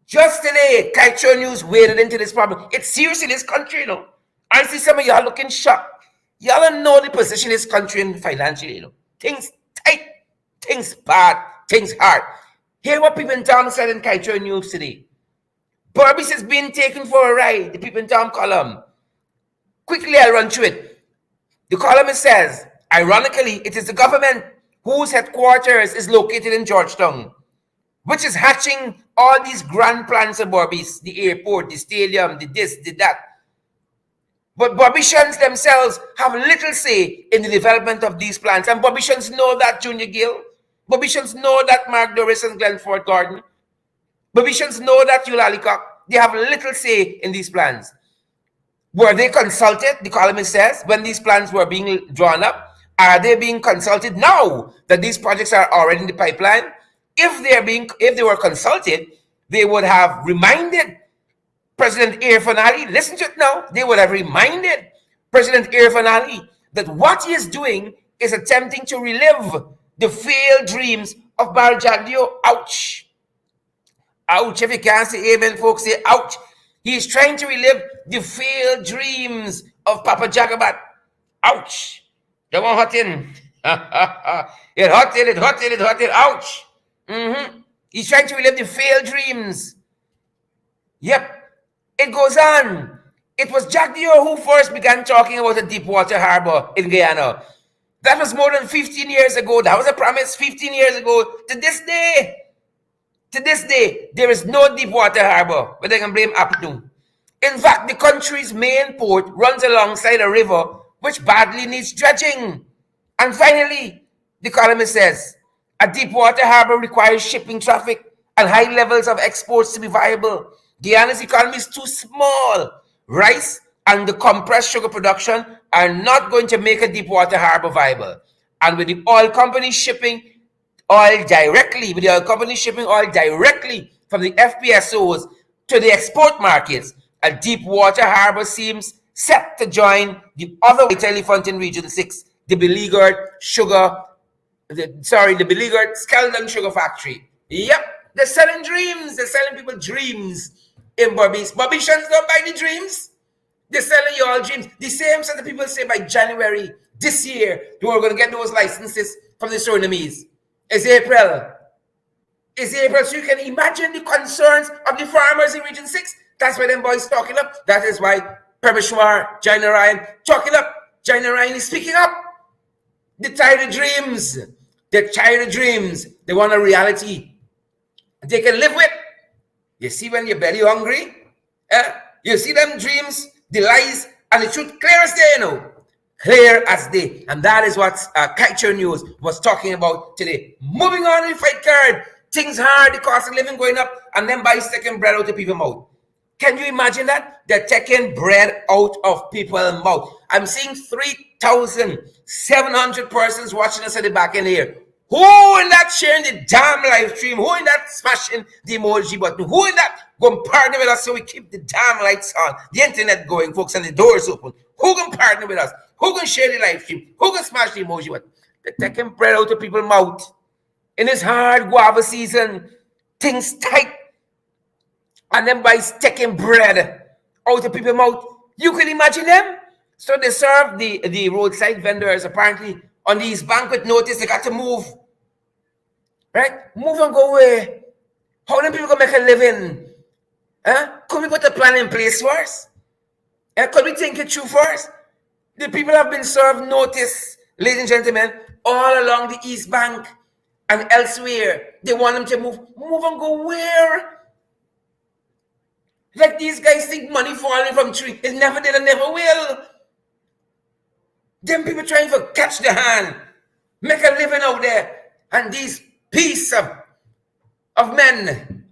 Just today, Kaicho News waded into this problem. It's serious in this country, you know. I see some of y'all looking shocked. Y'all don't know the position this country in financially, you know. Things tight, things bad, things hard. Hear what people in town said in Kaicho News today. Barbies is being taken for a ride, the people in town column. Quickly, I'll run through it. The columnist says, ironically, it is the government whose headquarters is located in Georgetown, which is hatching all these grand plans of Barbies, the airport, the stadium, the this, the that. But Barbicians themselves have little say in the development of these plans. And Barbicians know that, Junior Gill. Barbicians know that, Mark Doris and Glenford Gordon. Barbicians know that, Hugh Lalicock. They have little say in these plans. Were they consulted, the columnist says, when these plans were being drawn up? Are they being consulted now that these projects are already in the pipeline? If they were consulted, they would have reminded President Irfaan Ali, listen to it now, they would have reminded President Irfaan Ali that what he is doing is attempting to relive the failed dreams of Bar Jagdeo. Ouch. Ouch. If you can't say amen, folks, say ouch. He is trying to relive the failed dreams of Papa Jagabat. Ouch. Don't want hot in. It hot in. Ouch. He's trying to relive the failed dreams. Yep. It goes on. It was Jagdeo who first began talking about a deep water harbor in Guyana. That was more than 15 years ago. That was a promise 15 years ago. To this day, there is no deep water harbor where they can blame Aptu. In fact, the country's main port runs alongside a river which badly needs dredging. And finally, the columnist says, a deep water harbor requires shipping traffic and high levels of exports to be viable. Guyana's economy is too small. Rice and the compressed sugar production are not going to make a deep water harbor viable. And with the oil companies shipping oil directly from the FPSOs to the export markets, a deep water harbor seems set to join the other elephant in Region 6, the beleaguered Skeldon Sugar Factory. Yep, they're selling dreams. They're selling people dreams in Barbados. Barbicians don't buy the dreams. They're selling you all dreams. The same set of people say by January this year, they were going to get those licenses from the Surinamese. It's April. So you can imagine the concerns of the farmers in Region 6. That's why them boys talking up. That is why Permeshwar, Jaina Ryan talking up. Jaina Ryan is speaking up. They're tired of dreams. They want a reality they can live with. You see when you're very hungry? You see them dreams, the lies, and the truth clear as day, you know. Clear as day. And that is what Kaicho News was talking about today. Moving on in the fight card. Things hard, the cost of living going up, and then by taking bread out of people's mouth. Can you imagine that? They're taking bread out of people's mouth. I'm seeing 3,700 persons watching us at the back end here. Who in that sharing the damn live stream? Who in that smashing the emoji button? Who in that going partner with us so we keep the damn lights on, the internet going, folks, and the doors open? Who can partner with us? Who can share the live stream? Who can smash the emoji button? They're taking bread out of people's mouth. In this hard guava season, things tight. And then by taking bread out of people's mouth, you can imagine them. So they serve the roadside vendors apparently on these banquet notice. They got to move. Right? Move and go away. How many people can make a living? Could we put a plan in place first? Could we think it through first? The people have been served notice, ladies and gentlemen, all along the East Bank and elsewhere. They want them to move. Move and go where? Like these guys think money falling from tree. It never did and never will. Them people trying to catch the hand, make a living out there. And these piece of men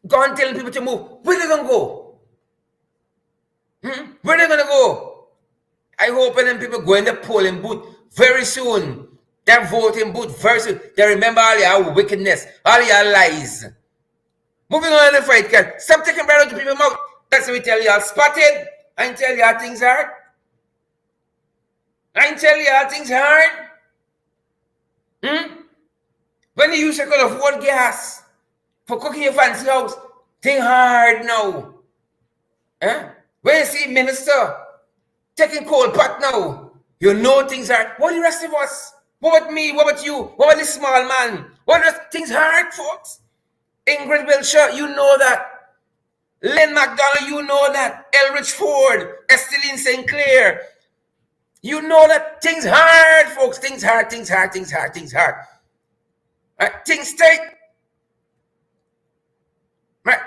go and tell people to move. Where they gonna go? Where they gonna go? I hope them people go in the polling booth very soon That voting booth versus they remember all your wickedness, all your lies. Moving on in the fight, can stop taking bread out to people's mouth. That's what we tell y'all. Spotted. I ain't tell y'all things hard. I ain't tell y'all things hard. When you used to could afford gas for cooking your fancy house, thing hard now. When you see minister taking cold pot now, you know things hard. What the rest of us? What about me? What about you? What about this small man? What are things hard, folks? Ingrid Wilshire, you know that. Lynn McDonald, you know that. Elridge Ford, Esteline St. Clair. You know that things hard, folks. Things hard, things hard, things hard, things hard. Right? Things tight. Right?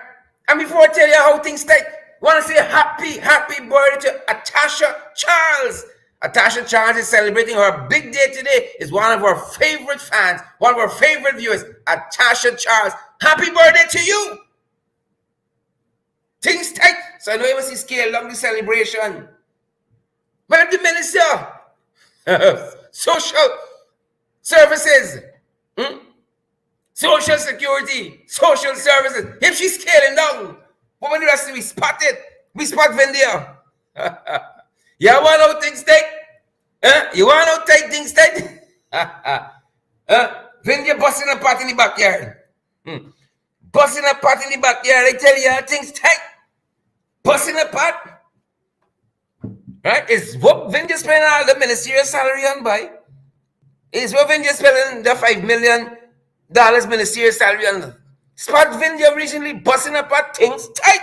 And before I tell you how things tight, I want to say happy birthday to Atasha Charles. Atasha Charles is celebrating her big day today. Is one of our favorite fans, one of our favorite viewers. Atasha Charles, happy birthday to you. Things tight. So I know you must see scale along the celebration. But the minister, social services, social security, social services. If she's scaling down, what when the rest of we spot it? We spot Vindia. You want how things tight? You want how tight things tight? Vindia busting a pot in the backyard. Busting a pot in the backyard. I tell you how things tight. Busting a pot. Right? Is what Vindia spending all the ministerial salary on by? Is what Vindia spending the $5 million ministerial salary on? Spot Vindia recently busting a pot. Things tight.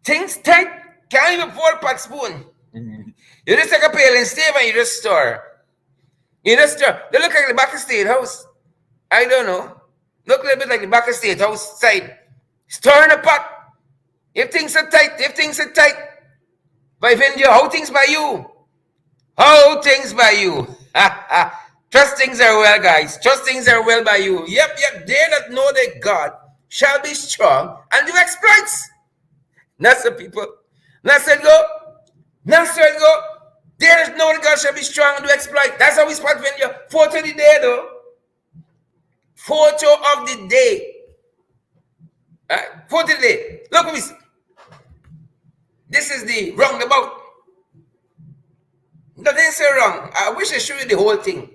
Things tight. Can't even pour a pot spoon. You just take a pail and stave and you just stir. You just stir. They look like the back of State House. I don't know. Look a little bit like the back of State House side. Stir in a pot. If things are tight. By Vindia, how things by you? How things by you? Trust things are well, guys. Trust things are well by you. Yep. They that know their God shall be strong and do exploits. That's the people. That's it go. They that know that God shall be strong and do exploit. That's how we spot Vindia. Photo of the day, though. Photo of the day. Photo of the day. Look at this. This is the roundabout. Nothing so wrong. I wish I showed you the whole thing.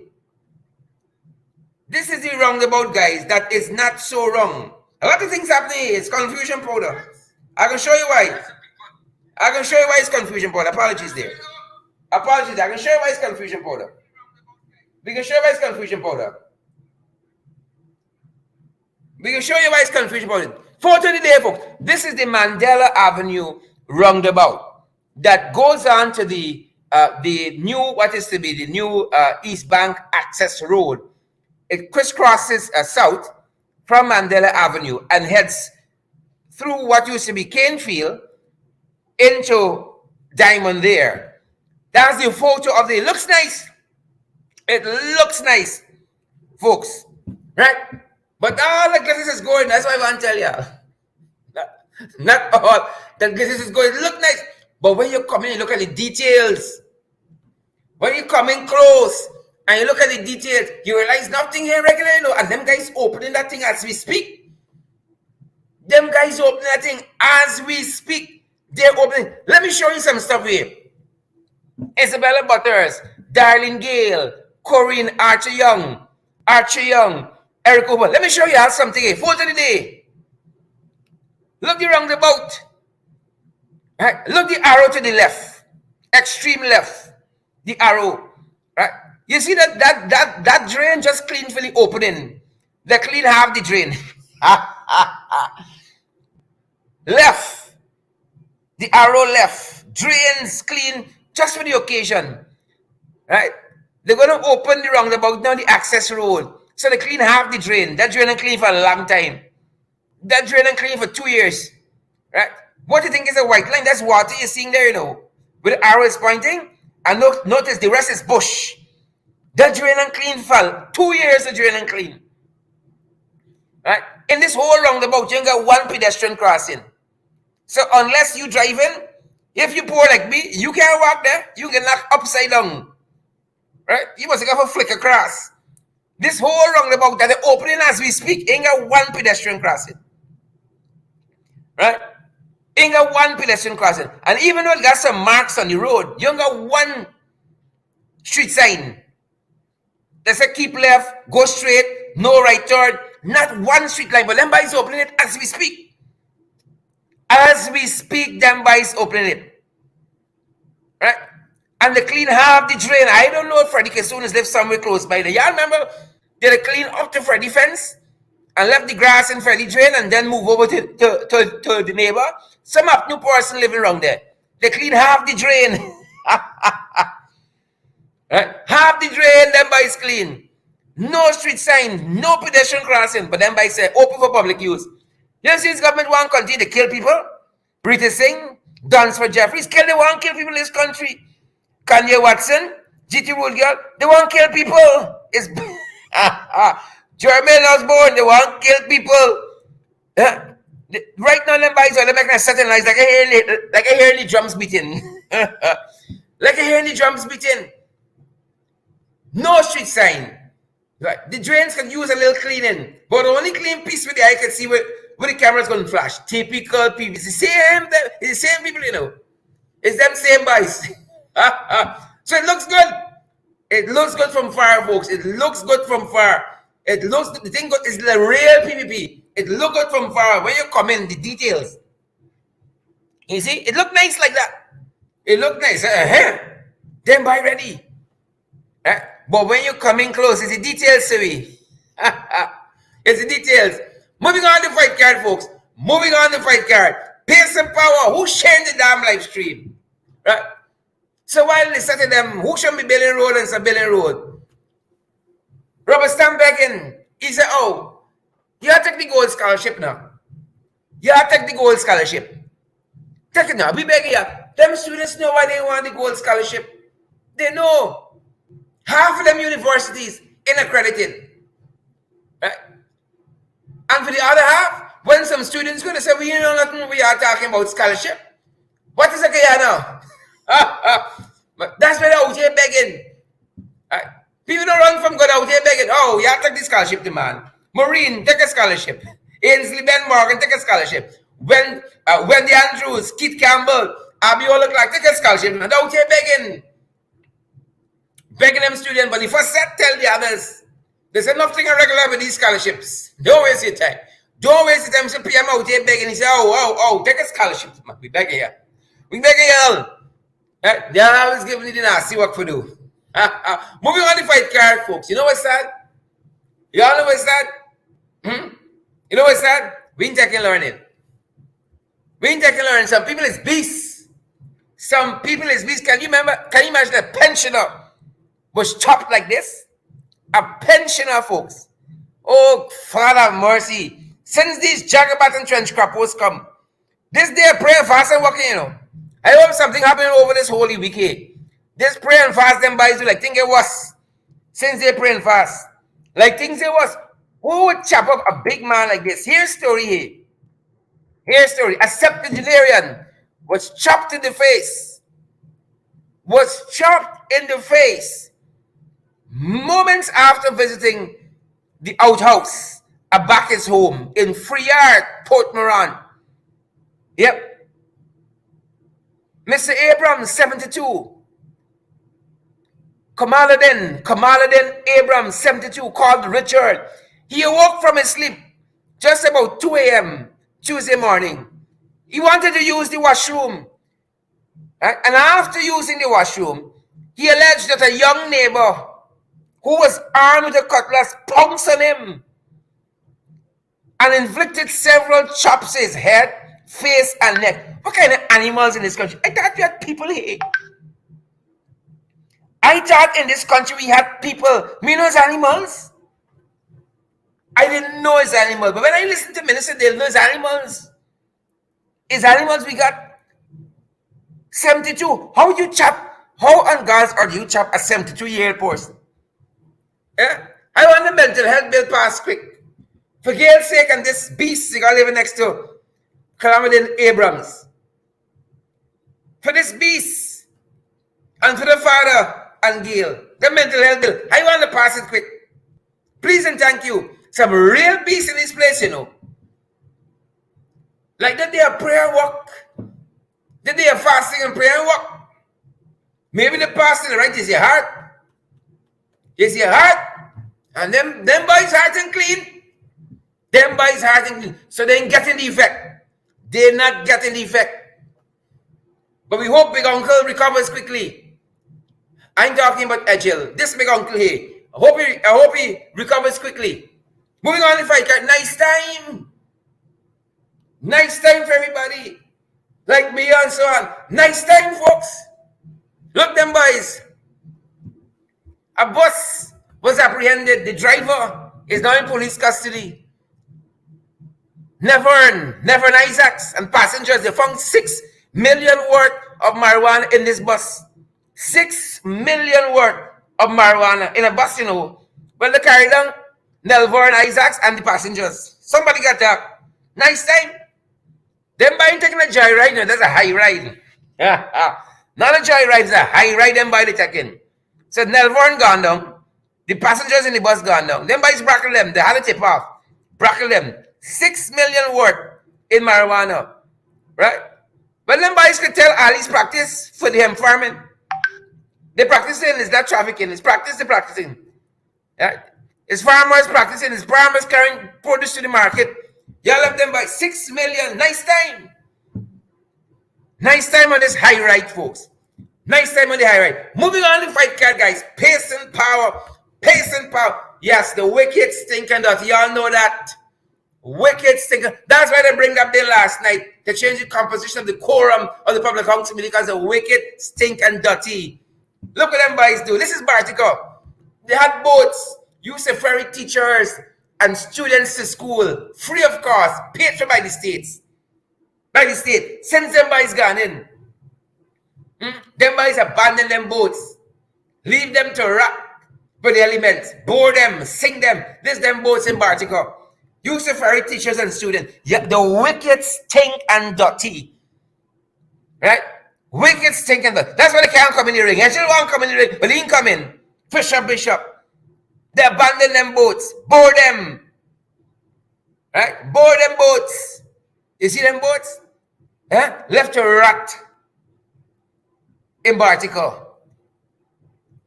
This is the roundabout, guys. That is not so wrong. A lot of things happening here. It's confusion powder. I can show you why. It's confusion powder. Apologies there. I can show you why it's confusion powder. We can show you why it's confusion powder. Photo of the day, folks. This is the Mandela Avenue roundabout that goes on to the new, what is to be the new East Bank access road. It crisscrosses south from Mandela Avenue and heads through what used to be Canefield into Diamond there. That's the photo of the, it looks nice. It looks nice, folks. Right? But all the glitters is going, that's why I want to tell you. Not all the glitters is going, look nice. But when you come in, you look at the details. When you come in close and you look at the details, you realize nothing here regular, you know. And them guys opening that thing as we speak. They're opening. Let me show you some stuff here. Isabella Butters, Darlene Gale, Corinne Archer Young, Eric Ober. Let me show you all something here. Photo of the day. Look the roundabout. Right? Look the arrow to the left. Extreme left. The arrow. Right? You see that drain just clean for the opening. They clean half the drain. Left. The arrow left. Drains clean just for the occasion. Right? They're going to open the roundabout now, the access road. So they clean half the drain. That drain and clean for a long time. That drain and clean for 2 years. Right? What do you think is a white line? That's water you're seeing there, you know. With the arrow is pointing. And notice the rest is bush. That drain and clean for 2 years, the drain and clean. Right? In this whole roundabout, you ain't got one pedestrian crossing. So unless you driving, if you poor like me, you can't walk there. You get knocked upside down. Right? You must have a flick across. This whole roundabout that they're opening as we speak, ain't got one pedestrian crossing. Right? Ain't got one pedestrian crossing. And even though it got some marks on the road, you ain't got one street sign. They say keep left, go straight, no right turn. Not one street line, but them boys opening it as we speak. As we speak, them boys opening it. Right? And they clean half the drain. I don't know if Freddie Kassoon live somewhere close by there. Y'all remember they clean up the Freddie fence and left the grass in Freddie drain and then move over to the neighbor. Some up new person living around there. They clean half the drain. Right? Half the drain, them boys clean. No street sign, no pedestrian crossing, but them boys say open for public use. You see this government want to continue to kill people? Rita Singh, Dunsford Jeffries, they want to kill people in this country. Kanye Watson, GT Wood Girl, they want to kill people. It's Jermaine Osborne, they want to kill people. Right now, them boys are making a certain noise like I hear the drums beating. Like I hear the drums beating. No street sign. Right. The drains can use a little cleaning, but the only clean piece with the eye can see where the camera's going to flash. Typical people. It's the same people, you know. It's them same boys. So it looks good. It looks good from far, folks. It looks good from far. It looks, the thing good is the real PPP. It looks good from far. When you come in, the details. You see, it look nice like that. It look nice. Then buy ready. But when you come in close, it's the details, Siri. It's the details. Moving on the fight card, folks. Moving on the fight card. Pace and power. Who's sharing the damn live stream? Right? So while they say to them, who should be building road and some building road? Robert Stambecken, he said, oh, you have to take the gold scholarship now. You have to take the gold scholarship. Take it now. We beg you. Them students know why they want the gold scholarship. They know. Half of them universities inaccredited. Right? And for the other half, when some students going to say, we know nothing, we are talking about scholarship. What is it now? But that's why they're out here begging. Right? People don't run from God out here begging. Oh, you have to take the scholarship demand. Maureen, take a scholarship. Ainsley Ben Morgan, take a scholarship. Wendy Andrews, Keith Campbell, Abiola Clark, take a scholarship. And out here begging. Begging them students, but if I said tell the others, there's nothing irregular with these scholarships. Don't waste your time. Don't waste your time. So PM out here begging. He said, oh, take a scholarship. We begging you. We begging you. They're always giving you the nasty work for do. Moving on the fight card, folks. You know what's sad? You all know what's sad? You know what's sad? We ain't taking learning. We ain't taking learning. Some people is beasts. Some people is beasts. Can you imagine a pensioner was chopped like this? A pensioner, folks. Oh, Father of mercy. Since these Jagabat and trench crappos come, this day prayer, fast and working, you know. I hope something happened over this holy week here. This prayer and fast, them boys do like think it was. Since they pray and fast. Like things it was. Who would chop up a big man like this? Here's story here. Here's story. A septuagenarian was chopped in the face. Was chopped in the face. Moments after visiting the outhouse, Abacus home in Friar, Port Moran. Yep. Mr. Abrams, 72. Kamaluddin Abrams, 72, called Richard. He awoke from his sleep just about 2 a.m. Tuesday morning. He wanted to use the washroom. Right? And after using the washroom, he alleged that a young neighbor who was armed with a cutlass pounced on him and inflicted several chops to his head, face, and neck. What kind of animals in this country? I thought we had people here. I thought in this country we had people. Me know it's animals. I didn't know it's animals. But when I listen to Minister Dale, know it's animals. It's animals we got. 72. How on God's earth do you chop a 72-year-old person? Yeah? I want the mental health bill passed quick. For Gail's sake and this beast you got living next to Kamaluddin Abrams. For this beast and for the father and Gail. The mental health bill. I want to pass it quick. Please and thank you. Some real peace in this place, you know. Like that day of prayer walk. The day of fasting and prayer and walk. Maybe the fasting, right, is your heart. Is your heart. And them boys heart and clean. Them boys heart and clean. So they ain't getting the effect. They're not getting the effect. But we hope big uncle recovers quickly. I ain't talking about Agile. This big uncle here. I hope he recovers quickly. Moving on, if I can. Nice time. Nice time for everybody. Like me and so on. Nice time, folks. Look, them boys. A bus was apprehended. The driver is now in police custody. Nevern Isaacs and passengers, they found 6 million worth of marijuana in this bus. 6 million worth of marijuana in a bus, you know. Well, they carried down Nelvern Isaacs and the passengers. Somebody got that. Nice time. Them by taking a joyride, no, that's a high ride. Not a joyride, it's a high ride. Them by the taking. So Nelvern gone down. The passengers in the bus gone down. Them boys brackled them. They had to tip off. Brackled them. 6 million worth in marijuana. Right? But them boys could tell Ali's practice for the hemp farming. The practicing is not trafficking. It's practicing. Right? It's farmers practicing. It's farmers carrying produce to the market. Y'all left them by 6 million. Nice time. Nice time on this high ride, folks. Nice time on the high ride. Moving on to the fight card, guys. Pace and power. Pace and power. Yes, the wicked stinking dirty. Y'all know that. Wicked stinking. That's why they bring up there last night. They change the composition of the quorum of the Public Council Committee because the wicked stink and dirty. Look what them boys do. This is Bartico. They had boats. Used to ferry teachers and students to school. Free of cost. Paid for by the states. By the state. Since them boys gone in. Them boys abandon them boats. Leave them to rot for the elements. Bore them. Sing them. This them boats in Bartico. Used to ferry teachers and students. Yet the wicked stink and dirty. Right? Wicked stink and dirty. That's why they can't come in the ring. They still want to come in the ring, but they ain't come in. Bishop. They abandon them boats. Bore them. Right? Bore them boats. You see them boats? Left to rot in Bartico.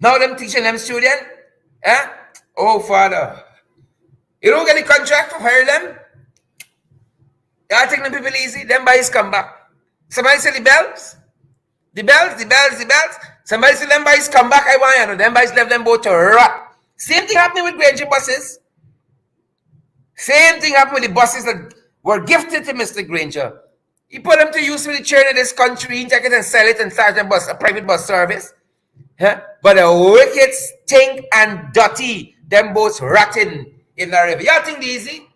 Now them teaching them students. Oh, Father. You don't get the contract for hire them? Y'all take them people easy. Them boys come back. Somebody say the bells. The bells. Somebody say them boys come back. I want you to know. Them boys left them boat to rot. Same thing happening with Granger buses. Same thing happened with the buses that were gifted to Mr. Granger. He put them to use for the children of this country. He take it and sell it and start a private bus service. But the wicked stink and dirty. Them boats rotting in the river. Y'all think easy?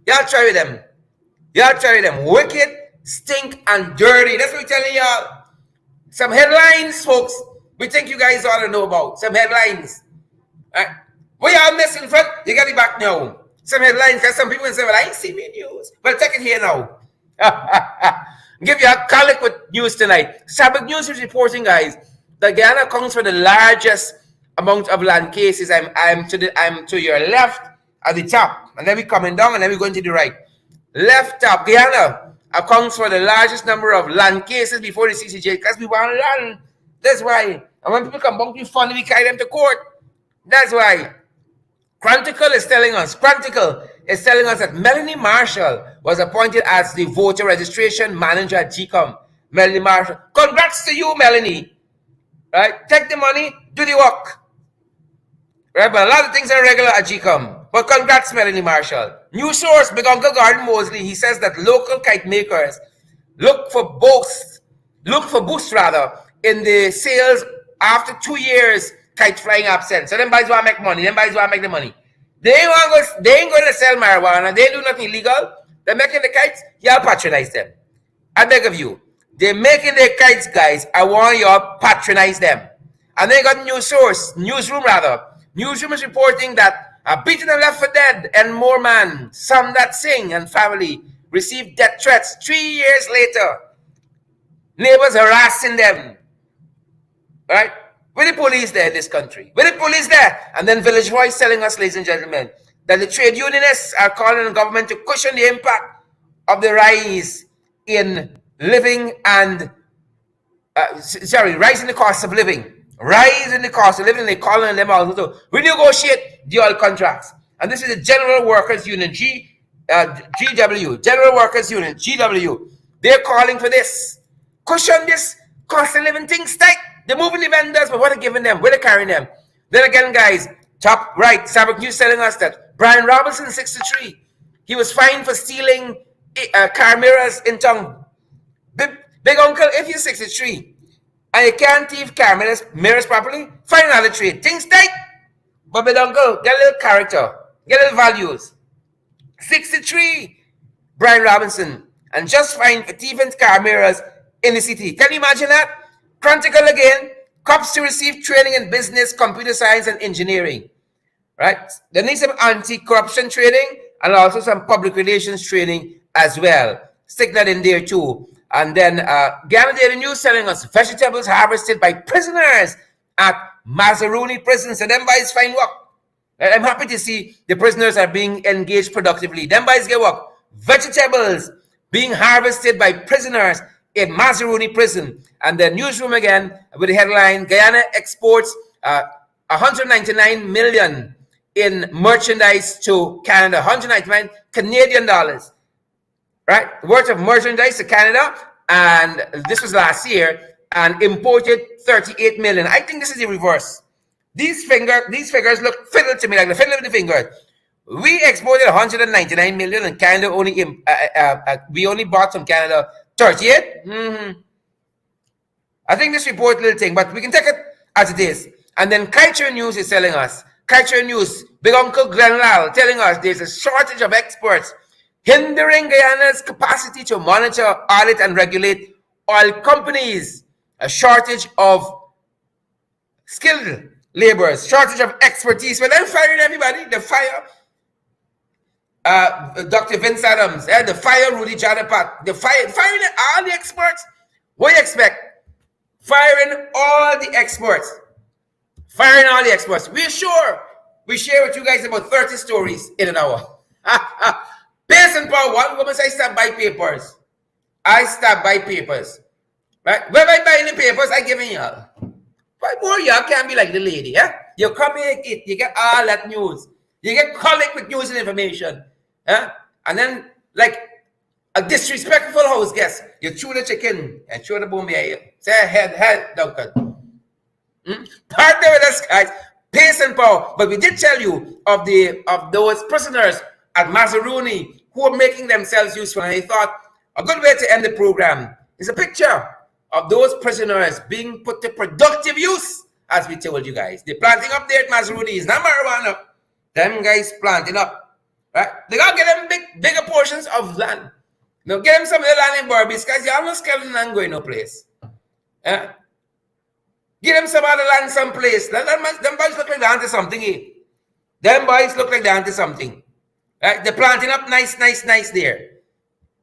Y'all try with them. Wicked, stink, and dirty. That's what we're telling y'all. Some headlines, folks, we think you guys ought to know about. Some headlines. Right? What y'all missing in front? You got it back now. Some headlines, because some people say, well, I ain't seen me news. Well, take it here now. Give you a colic with news tonight. Sabbath News is reporting, guys, that Guyana accounts for the largest amount of land cases. I'm to your left at the top, and then we're coming down, and then we're going to the right. Left top, Guyana accounts for the largest number of land cases before the CCJ because we want land. That's why. And when people come back, we fund, we carry them to court. That's why. Chronicle is telling us that Melanie Marshall was appointed as the voter registration manager at GCOM. Melanie Marshall. Congrats to you, Melanie. Right? Take the money, do the work. Right? But a lot of things are regular at GCOM. But congrats, Melanie Marshall. New source, Big Uncle Gordon Mosley, he says that local kite makers look for boosts in the sales after 2 years kite flying absent. So them guys want to make money. The money. They ain't going to sell marijuana. They do nothing illegal. They're making the kites. Y'all patronize them. I beg of you. They're making their kites, guys. I want y'all patronize them. And they got newsroom. Newsroom is reporting that beaten and left for dead and more man, some that sing and family received death threats 3 years later. Neighbors harassing them. Right? Where the police there in this country? Where the police there? And then Village Voice telling us, ladies and gentlemen, that the trade unionists are calling on the government to cushion the impact of the rise in living and, rise in the cost of living. Rise in the cost of living, they're calling on them also to renegotiate the oil contracts. And this is the General Workers Union, GW, General Workers Union, GW. They're calling for this. Cushion this cost of living things tight. They're moving the vendors, but what are they giving them? Where are they carrying them? Then again, guys, top right, Sabbath News telling us that Brian Robinson, 63, he was fined for stealing car mirrors in town. Big uncle, if you're 63 and you can't thief car mirrors properly, find another trade. Things tight. But big uncle, get a little character, get a little values. 63, Brian Robinson, and just fined for thieving car mirrors in the city. Can you imagine that? Chronicle again, cops to receive training in business, computer science, and engineering. Right? They need some anti-corruption training and also some public relations training as well. Stick that in there too. And then Ghana Daily News telling us vegetables harvested by prisoners at Mazaruni prison. So them boys find work. I'm happy to see the prisoners are being engaged productively. Them boys get work. Vegetables being harvested by prisoners in Mazaruni prison. And the newsroom again with the headline, Guyana exports 199 million in merchandise to Canada, 199 Canadian dollars, right? Worth of merchandise to Canada, and this was last year, and imported 38 million. I think this is the reverse. These figures look fiddle to me, like the fiddle of the finger. We exported 199 million, and Canada only we only bought from Canada 38. I think this report little thing, but we can take it as it is. And then Culture News is telling us, Culture News, Big Uncle Glenn Lal telling us there's a shortage of experts hindering Guyana's capacity to monitor, audit, and regulate oil companies. A shortage of skilled laborers, shortage of expertise. Well, they're firing everybody. They fire Dr. Vince Adams, they fire Rudy Jadapat, they firing all the experts. What do you expect? Firing all the experts. Firing all the experts. We're sure we share with you guys about 30 stories in an hour. Pace and power. One woman says, I stop by papers. I stop by papers. Right? Where I buying the papers, I giving y'all. Why more y'all can't be like the lady, yeah? You come here, you get all that news. You get colic with news and information. Yeah? And then, like a disrespectful house guest, you chew the chicken and chew the boom here. Say head, Duncan. Partner with us, guys. Pace and power. But we did tell you of those prisoners at Mazaruni who are making themselves useful. And I thought a good way to end the program is a picture of those prisoners being put to productive use, as we told you guys. They're planting up there at Mazaruni. It's not marijuana. Them guys planting up. Right? They gotta get them bigger portions of land. Now get them some of the land in Barbies, because y'all no skeleton land going no place. Yeah? Give them some other land someplace. Them boys look like they're onto something here. Them boys look like they're onto something. Right? They're planting up nice there.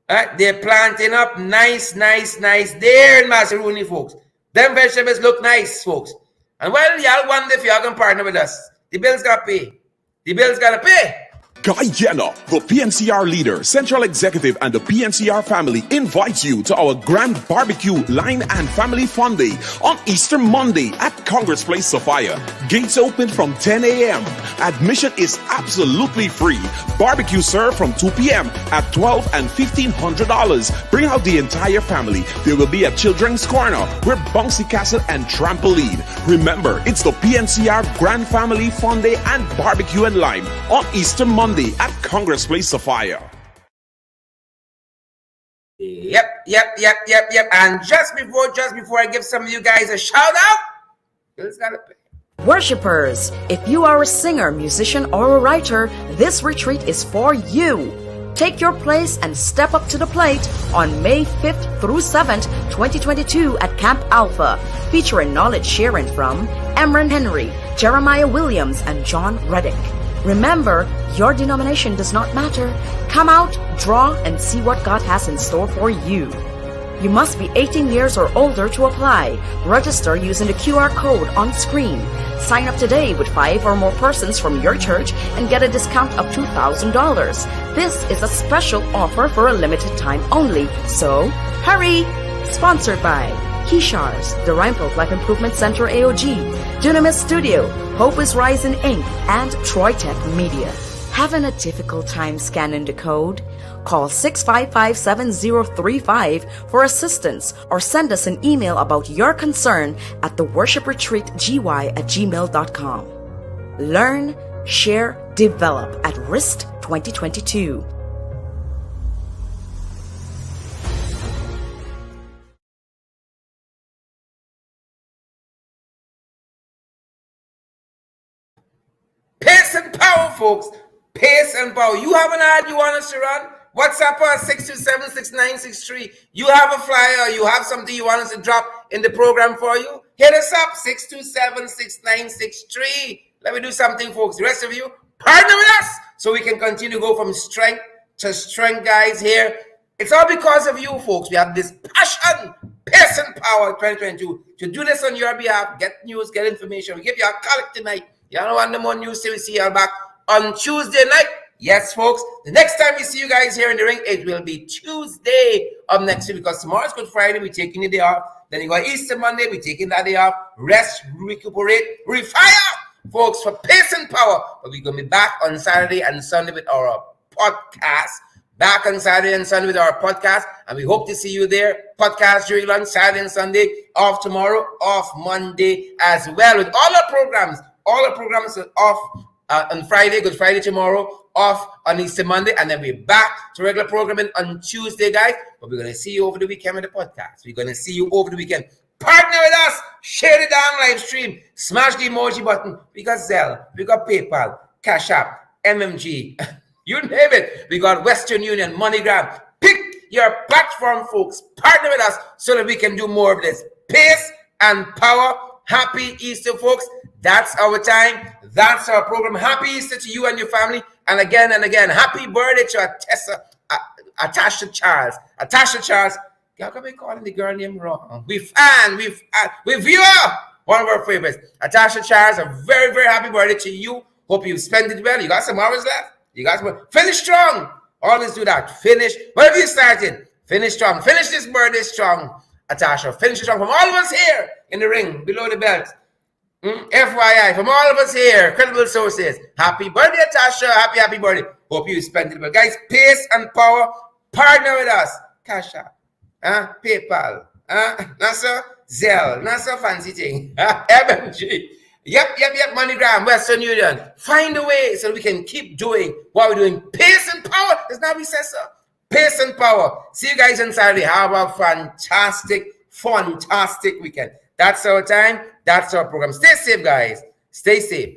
Right? They're planting up nice there in Mazaruni, folks. Them vegetables look nice, folks. And well, y'all wonder if y'all can partner with us. The bills gotta pay. The bills gotta pay. Guyana, the PNCR leader, central executive, and the PNCR family invites you to our grand barbecue line and family fun day on Easter Monday at Congress Place, Sophia. Gates open from 10 a.m. Admission is absolutely free. Barbecue served from 2 p.m. at $12 and $1,500. Bring out the entire family. There will be a children's corner with bouncy castle and trampoline. Remember, it's the PNCR Grand Family Fun Day and Barbecue and Lime on Easter Monday at Congress Place, Sophia. Yep. And just before I give some of you guys a shout out, it's gotta pay. Worshippers, if you are a singer, musician, or a writer, this retreat is for you. Take your place and step up to the plate on May 5th through 7th, 2022 at Camp Alpha, featuring knowledge sharing from Emran Henry, Jeremiah Williams, and John Reddick. Remember, your denomination does not matter. Come out, draw, and see what God has in store for you. You must be 18 years or older to apply. Register using the QR code on screen. Sign up today with 5 or more persons from your church and get a discount of $2,000. This is a special offer for a limited time only, so hurry! Sponsored by Kishars, the Rhinefolk Life Improvement Center AOG, Dunamis Studio, Hope is Rising Inc., and Troy Tech Media. Having a difficult time scanning the code? Call 655-7035 for assistance or send us an email about your concern at theworshipretreatgy@gmail.com. Learn, share, develop at RIST 2022. Pace and power, folks. Pace and power. You have an ad you want us to run? WhatsApp us 627-6963. You have a flyer, you have something you want us to drop in the program for you? Hit us up 627-6963. Let me do something, folks. The rest of you, partner with us so we can continue to go from strength to strength, guys, here. It's all because of you, folks. We have this passion, pace and power 2022 to do this on your behalf, get news, get information. We give you a call tonight. You don't want the more news till we see you back on Tuesday night. Yes, folks. The next time we see you guys here in the ring, it will be Tuesday of next week because tomorrow's Good Friday. We're taking the day off. Then you got Easter Monday. We're taking that day off. Rest, recuperate, refire, folks, for pace and power. But we're going to be back on Saturday and Sunday with our podcast. Back on Saturday and Sunday with our podcast. And we hope to see you there. Podcast during lunch, Saturday and Sunday. Off tomorrow, off Monday as well. With all our programs. All our programs are off on Friday, Good Friday tomorrow, off on Easter Monday, and then we're back to regular programming on Tuesday, guys. But we're going to see you over the weekend with the podcast. We're going to see you over the weekend. Partner with us. Share the damn live stream. Smash the emoji button. We got Zelle. We got PayPal, Cash App, MMG. You name it. We got Western Union, MoneyGram. Pick your platform, folks. Partner with us so that we can do more of this. Pace and power. Happy Easter, folks. That's our time. That's our program. Happy Easter to you and your family. And again, happy birthday to Atasha Charles. Atasha Charles. Y'all can be calling the girl name wrong. We view her. One of our favorites. Atasha Charles, a very, very happy birthday to you. Hope you spend it well. You got some hours left. You got some. Finish strong. Always do that. Finish. Whatever you started, finish strong. Finish this birthday strong, Atasha. Finish strong. From all of us here in the ring, below the belt. FYI, from all of us here, credible sources. Happy birthday, Tasha. Happy birthday. Hope you spend it well. Guys, pace and power. Partner with us. Cash App. PayPal. Not so Zelle. Not so fancy thing. MMG. Yep. MoneyGram, Western Union. Find a way so we can keep doing what we're doing. Pace and power. Does not be said so. Pace and power. See you guys on Saturday. Have a fantastic weekend. That's our time. That's our program. Stay safe, guys. Stay safe.